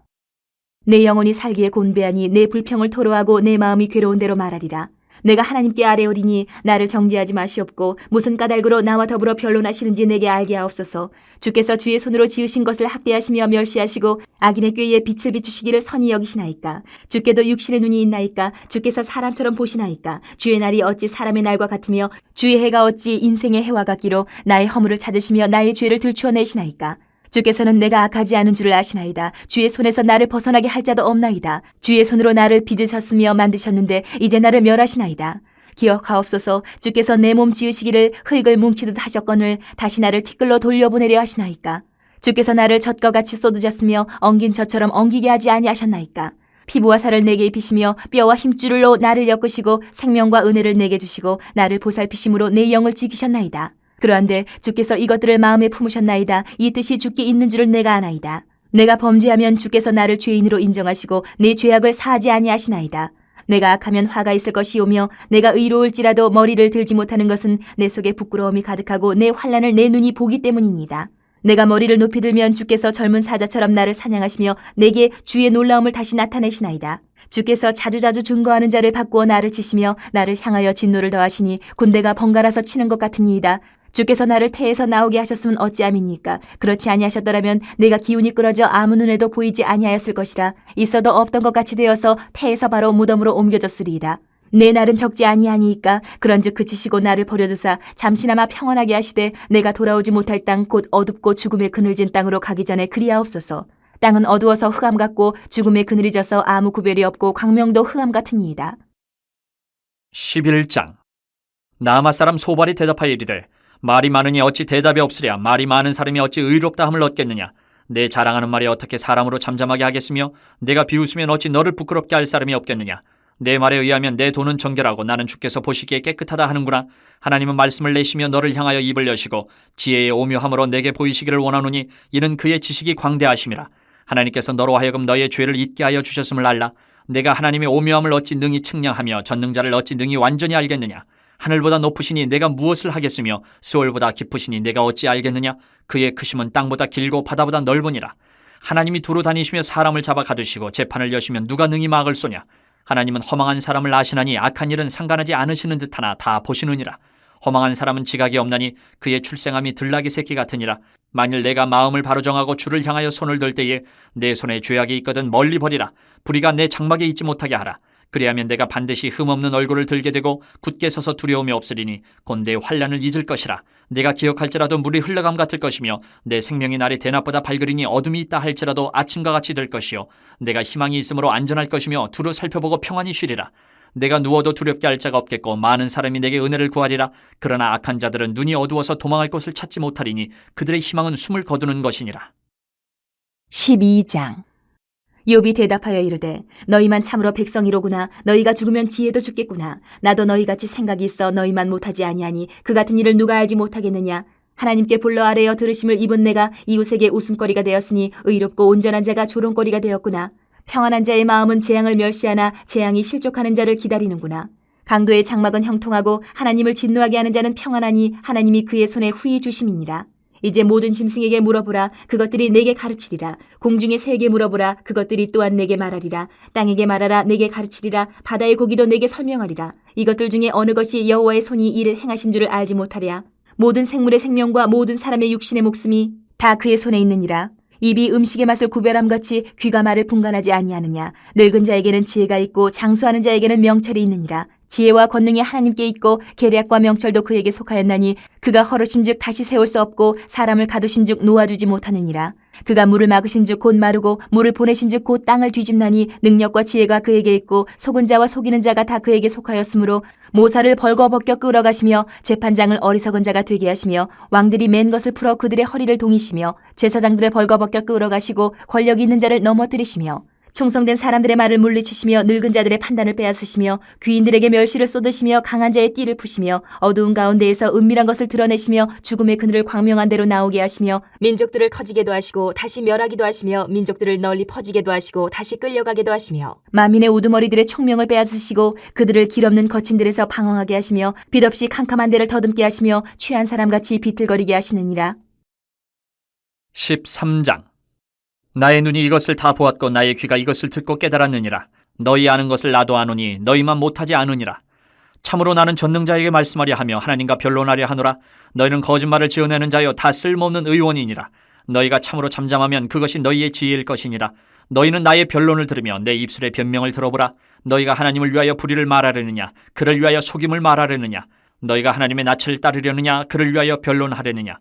내 영혼이 살기에 곤배하니 내 불평을 토로하고 내 마음이 괴로운 대로 말하리라. 내가 하나님께 아뢰오리니 나를 정죄하지 마시옵고 무슨 까닭으로 나와 더불어 변론하시는지 내게 알게 하옵소서. 주께서 주의 손으로 지으신 것을 학대하시며 멸시하시고 악인의 꾀에 빛을 비추시기를 선히 여기시나이까. 주께도 육신의 눈이 있나이까. 주께서 사람처럼 보시나이까. 주의 날이 어찌 사람의 날과 같으며 주의 해가 어찌 인생의 해와 같기로 나의 허물을 찾으시며 나의 죄를 들추어내시나이까. 주께서는 내가 악하지 않은 줄을 아시나이다. 주의 손에서 나를 벗어나게 할 자도 없나이다. 주의 손으로 나를 빚으셨으며 만드셨는데 이제 나를 멸하시나이다. 기억하옵소서. 주께서 내 몸 지으시기를 흙을 뭉치듯 하셨거늘 다시 나를 티끌로 돌려보내려 하시나이까. 주께서 나를 젖과 같이 쏟으셨으며 엉긴 젖처럼 엉기게 하지 아니하셨나이까. 피부와 살을 내게 입히시며 뼈와 힘줄로 나를 엮으시고 생명과 은혜를 내게 주시고 나를 보살피심으로 내 영을 지키셨나이다. 그러한데 주께서 이것들을 마음에 품으셨나이다. 이 뜻이 주께 있는 줄을 내가 아나이다. 내가 범죄하면 주께서 나를 죄인으로 인정하시고 내 죄악을 사하지 아니하시나이다. 내가 악하면 화가 있을 것이오며 내가 의로울지라도 머리를 들지 못하는 것은 내 속에 부끄러움이 가득하고 내 환난을 내 눈이 보기 때문입니다. 내가 머리를 높이 들면 주께서 젊은 사자처럼 나를 사냥하시며 내게 주의 놀라움을 다시 나타내시나이다. 주께서 자주자주 증거하는 자를 바꾸어 나를 치시며 나를 향하여 진노를 더하시니 군대가 번갈아서 치는 것 같으니이다. 주께서 나를 태에서 나오게 하셨으면 어찌함이니까. 그렇지 아니하셨더라면 내가 기운이 끌어져 아무 눈에도 보이지 아니하였을 것이라. 있어도 없던 것 같이 되어서 태에서 바로 무덤으로 옮겨졌으리이다. 내 날은 적지 아니하니이까. 그런즉 그치시고 나를 버려두사 잠시나마 평안하게 하시되 내가 돌아오지 못할 땅 곧 어둡고 죽음의 그늘진 땅으로 가기 전에 그리하옵소서. 땅은 어두워서 흑암 같고 죽음의 그늘이 져서 아무 구별이 없고 광명도 흑암 같으니이다. 11장. 나아마 사람 소발이 대답하여 이르되 말이 많으니 어찌 대답이 없으랴. 말이 많은 사람이 어찌 의롭다 함을 얻겠느냐. 내 자랑하는 말이 어떻게 사람으로 잠잠하게 하겠으며 내가 비웃으면 어찌 너를 부끄럽게 할 사람이 없겠느냐. 내 말에 의하면 내 돈은 정결하고 나는 주께서 보시기에 깨끗하다 하는구나. 하나님은 말씀을 내시며 너를 향하여 입을 여시고 지혜의 오묘함으로 내게 보이시기를 원하노니 이는 그의 지식이 광대하심이라. 하나님께서 너로 하여금 너의 죄를 잊게 하여 주셨음을 알라. 내가 하나님의 오묘함을 어찌 능히 측량하며 전능자를 어찌 능히 완전히 알겠느냐. 하늘보다 높으시니 내가 무엇을 하겠으며 스올보다 깊으시니 내가 어찌 알겠느냐. 그의 크심은 땅보다 길고 바다보다 넓으니라. 하나님이 두루 다니시며 사람을 잡아 가두시고 재판을 여시면 누가 능히 막을 쏘냐. 하나님은 허망한 사람을 아시나니 악한 일은 상관하지 않으시는 듯하나 다 보시느니라. 허망한 사람은 지각이 없나니 그의 출생함이 들나귀 새끼 같으니라. 만일 내가 마음을 바로 정하고 주를 향하여 손을 들 때에 내 손에 죄악이 있거든 멀리 버리라. 불의가 내 장막에 있지 못하게 하라. 그리하면 내가 반드시 흠없는 얼굴을 들게 되고 굳게 서서 두려움이 없으리니 곧 내 환난을 잊을 것이라. 내가 기억할지라도 물이 흘러감 같을 것이며 내 생명의 날이 대낮보다 밝으리니 어둠이 있다 할지라도 아침과 같이 될 것이요 내가 희망이 있으므로 안전할 것이며 두루 살펴보고 평안히 쉬리라. 내가 누워도 두렵게 할 자가 없겠고 많은 사람이 내게 은혜를 구하리라. 그러나 악한 자들은 눈이 어두워서 도망할 곳을 찾지 못하리니 그들의 희망은 숨을 거두는 것이니라. 12장. 욥이 대답하여 이르되 너희만 참으로 백성이로구나. 너희가 죽으면 지혜도 죽겠구나. 나도 너희같이 생각이 있어 너희만 못하지 아니하니 그 같은 일을 누가 알지 못하겠느냐. 하나님께 불러 아뢰어 들으심을 입은 내가 이웃에게 웃음거리가 되었으니 의롭고 온전한 자가 조롱거리가 되었구나. 평안한 자의 마음은 재앙을 멸시하나 재앙이 실족하는 자를 기다리는구나. 강도의 장막은 형통하고 하나님을 진노하게 하는 자는 평안하니 하나님이 그의 손에 후히 주심이니라. 이제 모든 짐승에게 물어보라. 그것들이 내게 가르치리라. 공중의 새에게 물어보라. 그것들이 또한 내게 말하리라. 땅에게 말하라. 내게 가르치리라. 바다의 고기도 내게 설명하리라. 이것들 중에 어느 것이 여호와의 손이 이를 행하신 줄을 알지 못하랴. 모든 생물의 생명과 모든 사람의 육신의 목숨이 다 그의 손에 있느니라. 입이 음식의 맛을 구별함같이 귀가 말을 분간하지 아니하느냐. 늙은 자에게는 지혜가 있고 장수하는 자에게는 명철이 있느니라. 지혜와 권능이 하나님께 있고 계략과 명철도 그에게 속하였나니 그가 허르신즉 다시 세울 수 없고 사람을 가두신즉 놓아주지 못하느니라. 그가 물을 막으신즉 곧 마르고 물을 보내신즉 곧 땅을 뒤집나니 능력과 지혜가 그에게 있고 속은 자와 속이는 자가 다 그에게 속하였으므로 모사를 벌거벗겨 끌어가시며 재판장을 어리석은 자가 되게 하시며 왕들이 맨 것을 풀어 그들의 허리를 동이시며 제사장들을 벌거벗겨 끌어가시고 권력 있는 자를 넘어뜨리시며 충성된 사람들의 말을 물리치시며 늙은 자들의 판단을 빼앗으시며 귀인들에게 멸시를 쏟으시며 강한 자의 띠를 푸시며 어두운 가운데에서 은밀한 것을 드러내시며 죽음의 그늘을 광명한 대로 나오게 하시며 민족들을 커지게도 하시고 다시 멸하기도 하시며 민족들을 널리 퍼지게도 하시고 다시 끌려가게도 하시며 만민의 우두머리들의 총명을 빼앗으시고 그들을 길없는 거친 들에서 방황하게 하시며 빛없이 캄캄한 데를 더듬게 하시며 취한 사람같이 비틀거리게 하시느니라. 13장. 나의 눈이 이것을 다 보았고 나의 귀가 이것을 듣고 깨달았느니라. 너희 아는 것을 나도 아노니 너희만 못하지 않으니라. 참으로 나는 전능자에게 말씀하려 하며 하나님과 변론하려 하노라. 너희는 거짓말을 지어내는 자여 다 쓸모없는 의원이니라. 너희가 참으로 잠잠하면 그것이 너희의 지혜일 것이니라. 너희는 나의 변론을 들으며 내 입술의 변명을 들어보라. 너희가 하나님을 위하여 불의를 말하려느냐 그를 위하여 속임을 말하려느냐. 너희가 하나님의 낯을 따르려느냐 그를 위하여 변론하려느냐.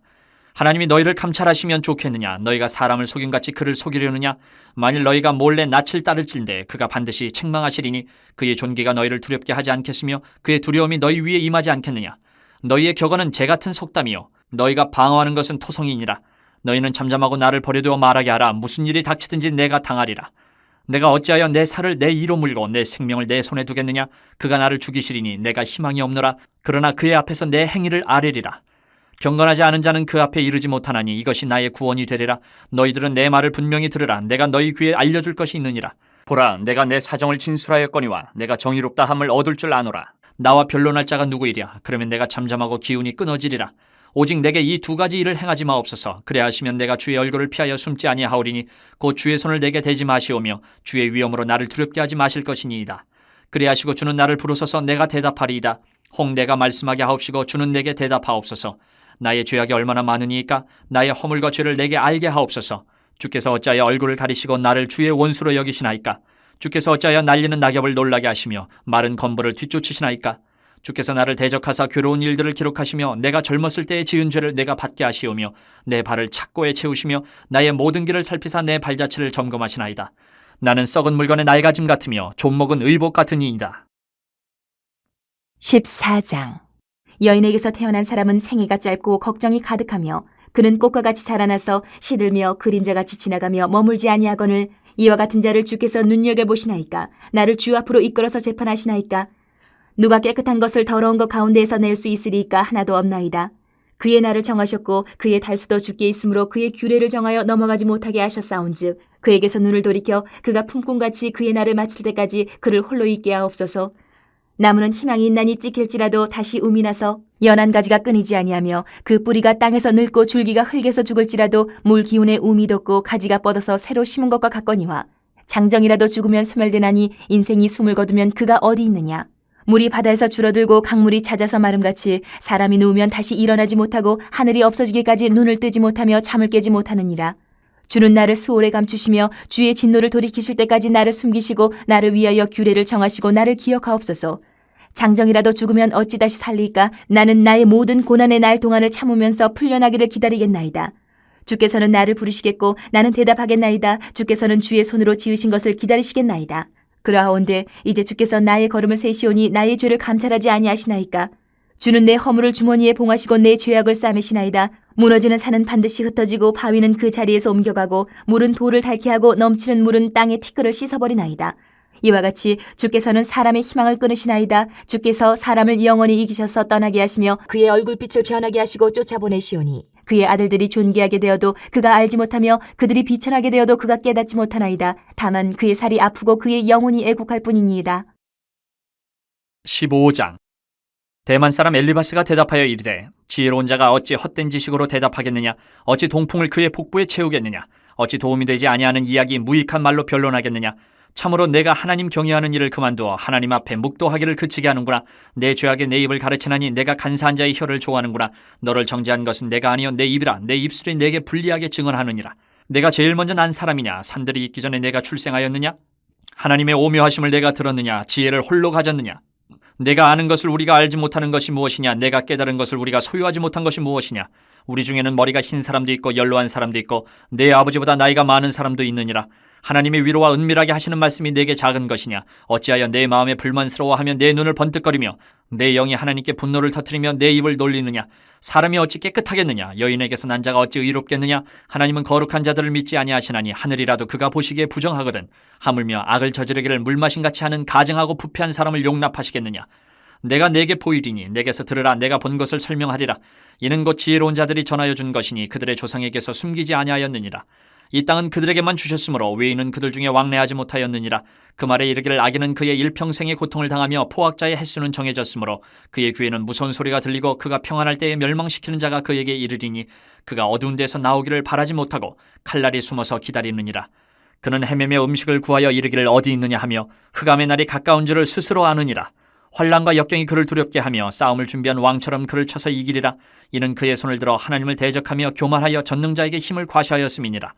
하나님이 너희를 감찰하시면 좋겠느냐. 너희가 사람을 속임같이 그를 속이려느냐. 만일 너희가 몰래 낯을 따를진대 그가 반드시 책망하시리니 그의 존귀가 너희를 두렵게 하지 않겠으며 그의 두려움이 너희 위에 임하지 않겠느냐. 너희의 격언은 재 같은 속담이요 너희가 방어하는 것은 토성이니라. 너희는 잠잠하고 나를 버려두어 말하게 하라. 무슨 일이 닥치든지 내가 당하리라. 내가 어찌하여 내 살을 내 이로 물고 내 생명을 내 손에 두겠느냐. 그가 나를 죽이시리니 내가 희망이 없노라. 그러나 그의 앞에서 내 행위를 아뢰리라. 경건하지 않은 자는 그 앞에 이르지 못하나니 이것이 나의 구원이 되리라. 너희들은 내 말을 분명히 들으라. 내가 너희 귀에 알려줄 것이 있느니라. 보라, 내가 내 사정을 진술하였거니와 내가 정의롭다 함을 얻을 줄 아노라. 나와 변론할 자가 누구이랴. 그러면 내가 잠잠하고 기운이 끊어지리라. 오직 내게 이 두 가지 일을 행하지 마옵소서. 그래 하시면 내가 주의 얼굴을 피하여 숨지 아니하오리니 곧 주의 손을 내게 대지 마시오며 주의 위엄으로 나를 두렵게 하지 마실 것이니이다. 그래 하시고 주는 나를 부르소서. 내가 대답하리이다. 혹 내가 말씀하게 하옵시고 주는 내게 대답하옵소서. 나의 죄악이 얼마나 많으니까 나의 허물과 죄를 내게 알게 하옵소서. 주께서 어찌하여 얼굴을 가리시고 나를 주의 원수로 여기시나이까. 주께서 어찌하여 날리는 낙엽을 놀라게 하시며 마른 건보를 뒤쫓으시나이까. 주께서 나를 대적하사 괴로운 일들을 기록하시며 내가 젊었을 때의 지은 죄를 내가 받게 하시오며 내 발을 착고에 채우시며 나의 모든 길을 살피사 내 발자취를 점검하시나이다. 나는 썩은 물건의 낡아짐 같으며 좀먹은 의복 같은 이이다. 14장. 여인에게서 태어난 사람은 생애가 짧고 걱정이 가득하며 그는 꽃과 같이 자라나서 시들며 그림자같이 지나가며 머물지 아니하거늘 이와 같은 자를 주께서 눈여겨보시나이까. 나를 주 앞으로 이끌어서 재판하시나이까. 누가 깨끗한 것을 더러운 것 가운데에서 낼 수 있으리이까. 하나도 없나이다. 그의 날을 정하셨고 그의 달수도 주께 있으므로 그의 규례를 정하여 넘어가지 못하게 하셨사온즉 그에게서 눈을 돌이켜 그가 품꾼같이 그의 날을 마칠 때까지 그를 홀로 있게 하옵소서. 나무는 희망이 있나니 찍힐지라도 다시 um이 나서 연한 가지가 끊이지 아니하며 그 뿌리가 땅에서 늙고 줄기가 흙에서 죽을지라도 물 기운에 um이 돋고 가지가 뻗어서 새로 심은 것과 같거니와 장정이라도 죽으면 소멸되나니 인생이 숨을 거두면 그가 어디 있느냐. 물이 바다에서 줄어들고 강물이 잦아서 마름같이 사람이 누우면 다시 일어나지 못하고 하늘이 없어지기까지 눈을 뜨지 못하며 잠을 깨지 못하느니라. 주는 나를 수월에 감추시며 주의 진노를 돌이키실 때까지 나를 숨기시고 나를 위하여 규례를 정하시고 나를 기억하옵소서. 장정이라도 죽으면 어찌 다시 살리이까. 나는 나의 모든 고난의 날 동안을 참으면서 풀려나기를 기다리겠나이다. 주께서는 나를 부르시겠고 나는 대답하겠나이다. 주께서는 주의 손으로 지으신 것을 기다리시겠나이다. 그러하온데 이제 주께서 나의 걸음을 세시오니 나의 죄를 감찰하지 아니하시나이까. 주는 내 허물을 주머니에 봉하시고 내 죄악을 싸매시나이다. 무너지는 산은 반드시 흩어지고 바위는 그 자리에서 옮겨가고 물은 돌을 닳게 하고 넘치는 물은 땅의 티끌을 씻어버리나이다. 이와 같이 주께서는 사람의 희망을 끊으시나이다. 주께서 사람을 영원히 이기셔서 떠나게 하시며 그의 얼굴빛을 변하게 하시고 쫓아보내시오니 그의 아들들이 존귀하게 되어도 그가 알지 못하며 그들이 비천하게 되어도 그가 깨닫지 못하나이다. 다만 그의 살이 아프고 그의 영혼이 애국할 뿐이니이다. 15장. 대만 사람 엘리바스가 대답하여 이르되 지혜로운 자가 어찌 헛된 지식으로 대답하겠느냐? 어찌 동풍을 그의 복부에 채우겠느냐? 어찌 도움이 되지 아니하는 이야기 무익한 말로 변론하겠느냐? 참으로 내가 하나님 경외하는 일을 그만두어 하나님 앞에 묵도하기를 그치게 하는구나. 내 죄악에 내 입을 가르치나니 내가 간사한 자의 혀를 좋아하는구나. 너를 정죄한 것은 내가 아니요 내 입이라. 내 입술이 내게 불리하게 증언하느니라. 내가 제일 먼저 난 사람이냐? 산들이 있기 전에 내가 출생하였느냐? 하나님의 오묘하심을 내가 들었느냐? 지혜를 홀로 가졌느냐? 내가 아는 것을 우리가 알지 못하는 것이 무엇이냐? 내가 깨달은 것을 우리가 소유하지 못한 것이 무엇이냐? 우리 중에는 머리가 흰 사람도 있고 연로한 사람도 있고 내 아버지보다 나이가 많은 사람도 있느니라. 하나님의 위로와 은밀하게 하시는 말씀이 내게 작은 것이냐? 어찌하여 내 마음에 불만스러워하며 내 눈을 번뜩거리며 내 영이 하나님께 분노를 터뜨리며 내 입을 놀리느냐? 사람이 어찌 깨끗하겠느냐? 여인에게서 난 자가 어찌 의롭겠느냐? 하나님은 거룩한 자들을 믿지 아니하시나니 하늘이라도 그가 보시기에 부정하거든. 하물며 악을 저지르기를 물마신같이 하는 가증하고 부패한 사람을 용납하시겠느냐? 내가 내게 보이리니 내게서 들으라. 내가 본 것을 설명하리라. 이는 곧 지혜로운 자들이 전하여 준 것이니 그들의 조상에게서 숨기지 아니하였느니라. 이 땅은 그들에게만 주셨으므로 외인은 그들 중에 왕래하지 못하였느니라. 그 말에 이르기를 악인은 그의 일평생의 고통을 당하며 포악자의 횟수는 정해졌으므로 그의 귀에는 무서운 소리가 들리고 그가 평안할 때에 멸망시키는 자가 그에게 이르리니 그가 어두운 데서 나오기를 바라지 못하고 칼날이 숨어서 기다리느니라. 그는 헤매며 음식을 구하여 이르기를 어디 있느냐 하며 흑암의 날이 가까운 줄을 스스로 아느니라. 환난과 역경이 그를 두렵게 하며 싸움을 준비한 왕처럼 그를 쳐서 이기리라. 이는 그의 손을 들어 하나님을 대적하며 교만하여 전능자에게 힘을 과시하였음이니라.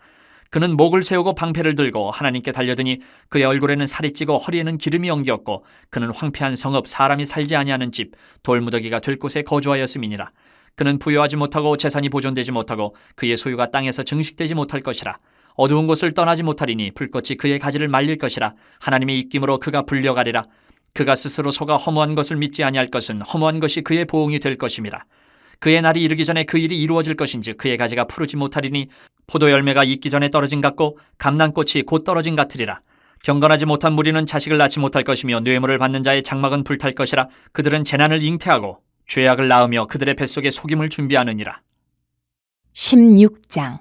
그는 목을 세우고 방패를 들고 하나님께 달려드니 그의 얼굴에는 살이 찌고 허리에는 기름이 엉겼고 그는 황폐한 성읍 사람이 살지 아니하는 집 돌무더기가 될 곳에 거주하였음이니라. 그는 부유하지 못하고 재산이 보존되지 못하고 그의 소유가 땅에서 증식되지 못할 것이라. 어두운 곳을 떠나지 못하리니 불꽃이 그의 가지를 말릴 것이라. 하나님의 입김으로 그가 불려가리라. 그가 스스로 속아 허무한 것을 믿지 아니할 것은 허무한 것이 그의 보응이 될 것임이라. 그의 날이 이르기 전에 그 일이 이루어질 것인지 그의 가지가 푸르지 못하리니 포도 열매가 익기 전에 떨어진 같고 감람꽃이 곧 떨어진 같으리라. 경건하지 못한 무리는 자식을 낳지 못할 것이며 뇌물을 받는 자의 장막은 불탈 것이라. 그들은 재난을 잉태하고 죄악을 낳으며 그들의 뱃속에 속임을 준비하느니라. 16장.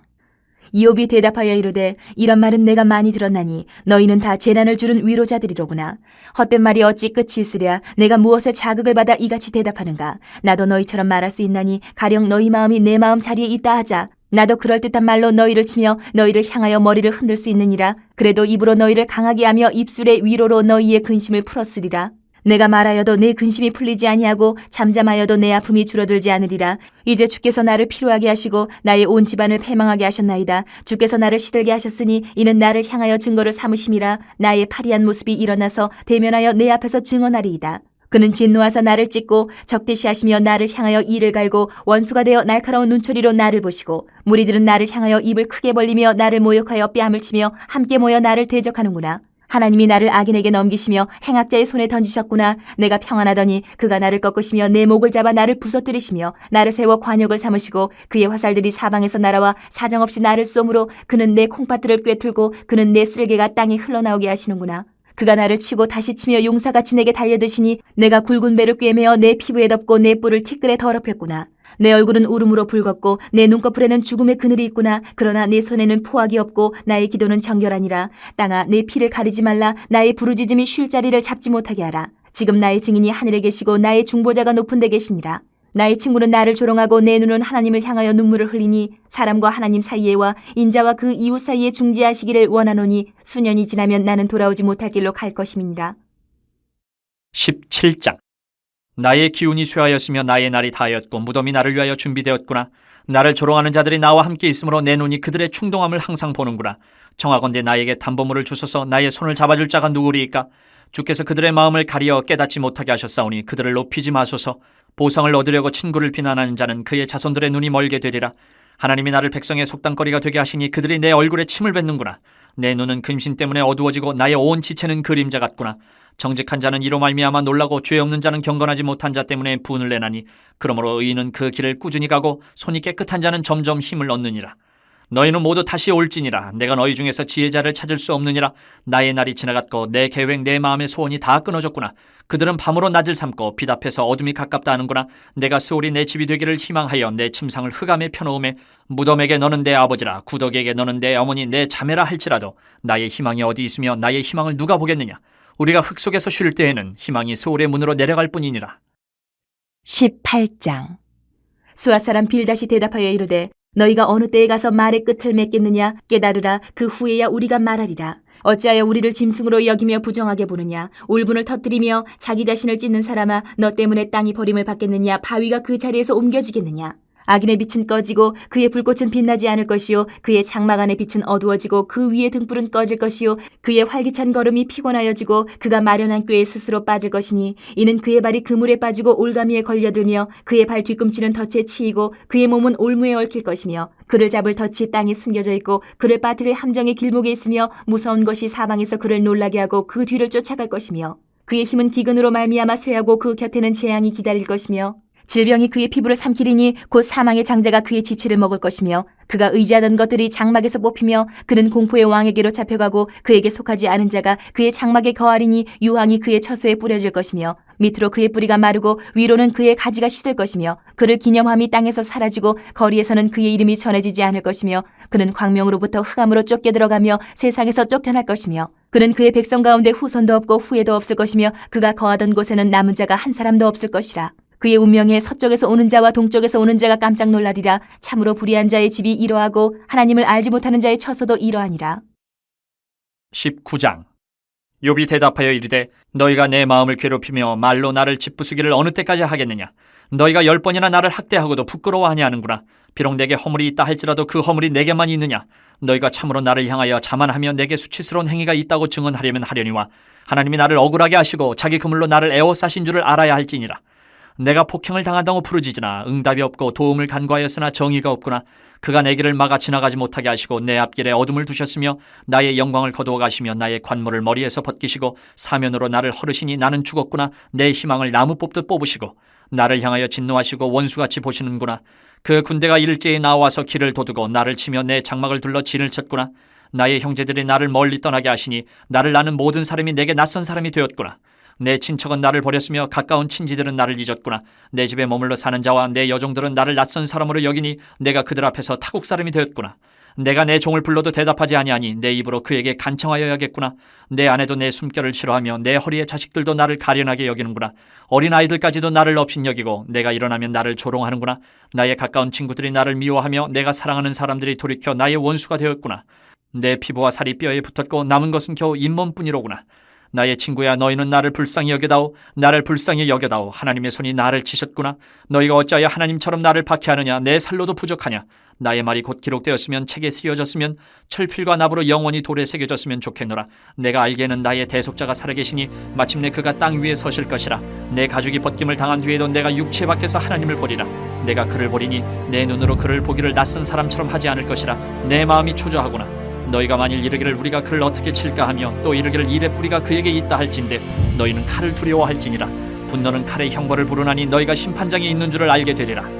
이욥이 대답하여 이르되 이런 말은 내가 많이 들었나니 너희는 다 재난을 주는 위로자들이로구나. 헛된 말이 어찌 끝이 있으랴. 내가 무엇에 자극을 받아 이같이 대답하는가. 나도 너희처럼 말할 수 있나니 가령 너희 마음이 내 마음 자리에 있다 하자. 나도 그럴듯한 말로 너희를 치며 너희를 향하여 머리를 흔들 수 있느니라. 그래도 입으로 너희를 강하게 하며 입술의 위로로 너희의 근심을 풀었으리라. 내가 말하여도 내 근심이 풀리지 아니하고 잠잠하여도 내 아픔이 줄어들지 않으리라. 이제 주께서 나를 피로하게 하시고 나의 온 집안을 패망하게 하셨나이다. 주께서 나를 시들게 하셨으니 이는 나를 향하여 증거를 삼으심이라. 나의 파리한 모습이 일어나서 대면하여 내 앞에서 증언하리이다. 그는 진노하사 나를 찢고 적대시하시며 나를 향하여 이를 갈고 원수가 되어 날카로운 눈초리로 나를 보시고 무리들은 나를 향하여 입을 크게 벌리며 나를 모욕하여 뺨을 치며 함께 모여 나를 대적하는구나. 하나님이 나를 악인에게 넘기시며 행악자의 손에 던지셨구나. 내가 평안하더니 그가 나를 꺾으시며 내 목을 잡아 나를 부서뜨리시며 나를 세워 관역을 삼으시고 그의 화살들이 사방에서 날아와 사정없이 나를 쏘므로 그는 내 콩팥들을 꿰뚫고 그는 내 쓸개가 땅에 흘러나오게 하시는구나. 그가 나를 치고 다시 치며 용사같이 내게 달려드시니 내가 굵은 배를 꿰매어 내 피부에 덮고 내 뿔을 티끌에 더럽혔구나. 내 얼굴은 울음으로 붉었고 내 눈꺼풀에는 죽음의 그늘이 있구나. 그러나 내 손에는 포악이 없고 나의 기도는 정결하니라. 땅아 내 피를 가리지 말라. 나의 부르짖음이 쉴 자리를 잡지 못하게 하라. 지금 나의 증인이 하늘에 계시고 나의 중보자가 높은 데 계시니라. 나의 친구는 나를 조롱하고 내 눈은 하나님을 향하여 눈물을 흘리니 사람과 하나님 사이에와 인자와 그 이웃 사이에 중재하시기를 원하노니 수년이 지나면 나는 돌아오지 못할 길로 갈 것임이니라. 17장. 나의 기운이 쇠하였으며 나의 날이 다하였고 무덤이 나를 위하여 준비되었구나. 나를 조롱하는 자들이 나와 함께 있으므로 내 눈이 그들의 충동함을 항상 보는구나. 청하건대 나에게 담보물을 주소서. 나의 손을 잡아줄 자가 누구리이까? 주께서 그들의 마음을 가리어 깨닫지 못하게 하셨사오니 그들을 높이지 마소서. 보상을 얻으려고 친구를 비난하는 자는 그의 자손들의 눈이 멀게 되리라. 하나님이 나를 백성의 속담거리가 되게 하시니 그들이 내 얼굴에 침을 뱉는구나. 내 눈은 근심 때문에 어두워지고 나의 온 지체는 그림자 같구나. 정직한 자는 이로 말미암아 놀라고 죄 없는 자는 경건하지 못한 자 때문에 분을 내나니 그러므로 의인은 그 길을 꾸준히 가고 손이 깨끗한 자는 점점 힘을 얻느니라. 너희는 모두 다시 올지니라. 내가 너희 중에서 지혜자를 찾을 수 없느니라. 나의 날이 지나갔고 내 계획 내 마음의 소원이 다 끊어졌구나. 그들은 밤으로 낮을 삼고 빛 앞에서 어둠이 가깝다 하는구나. 내가 스올이 내 집이 되기를 희망하여 내 침상을 흑암에 펴놓음에 무덤에게 너는 내 아버지라 구덕에게 너는 내 어머니 내 자매라 할지라도 나의 희망이 어디 있으며 나의 희망을 누가 보겠느냐. 우리가 흙 속에서 쉴 때에는 희망이 스올의 문으로 내려갈 뿐이니라. 18장. 수아 사람 빌닷이 대답하여 이르되 너희가 어느 때에 가서 말의 끝을 맺겠느냐. 깨달으라. 그 후에야 우리가 말하리라. 어찌하여 우리를 짐승으로 여기며 부정하게 보느냐. 울분을 터뜨리며 자기 자신을 찢는 사람아, 너 때문에 땅이 버림을 받겠느냐. 바위가 그 자리에서 옮겨지겠느냐. 악인의 빛은 꺼지고 그의 불꽃은 빛나지 않을 것이요 그의 장막 안의 빛은 어두워지고 그 위의 등불은 꺼질 것이요 그의 활기찬 걸음이 피곤하여지고 그가 마련한 꾀에 스스로 빠질 것이니 이는 그의 발이 그물에 빠지고 올가미에 걸려들며 그의 발 뒤꿈치는 덫에 치이고 그의 몸은 올무에 얽힐 것이며 그를 잡을 덫이 땅에 숨겨져 있고 그를 빠뜨릴 함정의 길목에 있으며 무서운 것이 사방에서 그를 놀라게 하고 그 뒤를 쫓아갈 것이며 그의 힘은 기근으로 말미암아 쇠하고 그 곁에는 재앙이 기다릴 것이며 질병이 그의 피부를 삼키리니 곧 사망의 장자가 그의 지체를 먹을 것이며 그가 의지하던 것들이 장막에서 뽑히며 그는 공포의 왕에게로 잡혀가고 그에게 속하지 않은 자가 그의 장막에 거하리니 유황이 그의 처소에 뿌려질 것이며 밑으로 그의 뿌리가 마르고 위로는 그의 가지가 시들 것이며 그를 기념함이 땅에서 사라지고 거리에서는 그의 이름이 전해지지 않을 것이며 그는 광명으로부터 흑암으로 쫓겨 들어가며 세상에서 쫓겨날 것이며 그는 그의 백성 가운데 후손도 없고 후예도 없을 것이며 그가 거하던 곳에는 남은 자가 한 사람도 없을 것이라. 그의 운명에 서쪽에서 오는 자와 동쪽에서 오는 자가 깜짝 놀라리라. 참으로 불의한 자의 집이 이러하고 하나님을 알지 못하는 자의 처소도 이러하니라. 19장. 욥이 대답하여 이르되 너희가 내 마음을 괴롭히며 말로 나를 짓부수기를 어느 때까지 하겠느냐. 너희가 10번이나 나를 학대하고도 부끄러워하냐 하는구나. 비록 내게 허물이 있다 할지라도 그 허물이 내게만 있느냐. 너희가 참으로 나를 향하여 자만하며 내게 수치스러운 행위가 있다고 증언하려면 하려니와 하나님이 나를 억울하게 하시고 자기 그물로 나를 에워싸신 줄을 알아야 할지니라. 내가 폭행을 당한다고 부르짖으나 응답이 없고 도움을 간구하였으나 정의가 없구나. 그가 내 길을 막아 지나가지 못하게 하시고 내 앞길에 어둠을 두셨으며 나의 영광을 거두어 가시며 나의 관모를 머리에서 벗기시고 사면으로 나를 허르시니 나는 죽었구나. 내 희망을 나무 뽑듯 뽑으시고 나를 향하여 진노하시고 원수같이 보시는구나. 그 군대가 일제히 나와서 길을 도두고 나를 치며 내 장막을 둘러 진을 쳤구나. 나의 형제들이 나를 멀리 떠나게 하시니 나를 아는 모든 사람이 내게 낯선 사람이 되었구나. 내 친척은 나를 버렸으며 가까운 친지들은 나를 잊었구나. 내 집에 머물러 사는 자와 내 여종들은 나를 낯선 사람으로 여기니 내가 그들 앞에서 타국 사람이 되었구나. 내가 내 종을 불러도 대답하지 아니하니 내 입으로 그에게 간청하여야겠구나. 내 아내도 내 숨결을 싫어하며 내 허리의 자식들도 나를 가련하게 여기는구나. 어린아이들까지도 나를 업신여기고 내가 일어나면 나를 조롱하는구나. 나의 가까운 친구들이 나를 미워하며 내가 사랑하는 사람들이 돌이켜 나의 원수가 되었구나. 내 피부와 살이 뼈에 붙었고 남은 것은 겨우 잇몸뿐이로구나. 나의 친구야, 너희는 나를 불쌍히 여겨다오. 나를 불쌍히 여겨다오. 하나님의 손이 나를 치셨구나. 너희가 어찌하여 하나님처럼 나를 박해하느냐. 내 살로도 부족하냐. 나의 말이 곧 기록되었으면 책에 쓰여졌으면 철필과 납으로 영원히 돌에 새겨졌으면 좋겠노라. 내가 알기에는 나의 대속자가 살아계시니 마침내 그가 땅 위에 서실 것이라. 내 가죽이 벗김을 당한 뒤에도 내가 육체 밖에서 하나님을 보리라. 내가 그를 보리니 내 눈으로 그를 보기를 낯선 사람처럼 하지 않을 것이라. 내 마음이 초조하구나. 너희가 만일 이르기를 우리가 그를 어떻게 칠까 하며 또 이르기를 일의 뿌리가 그에게 있다 할진대 너희는 칼을 두려워할지니라. 분노는 칼의 형벌을 부르나니 너희가 심판장에 있는 줄을 알게 되리라.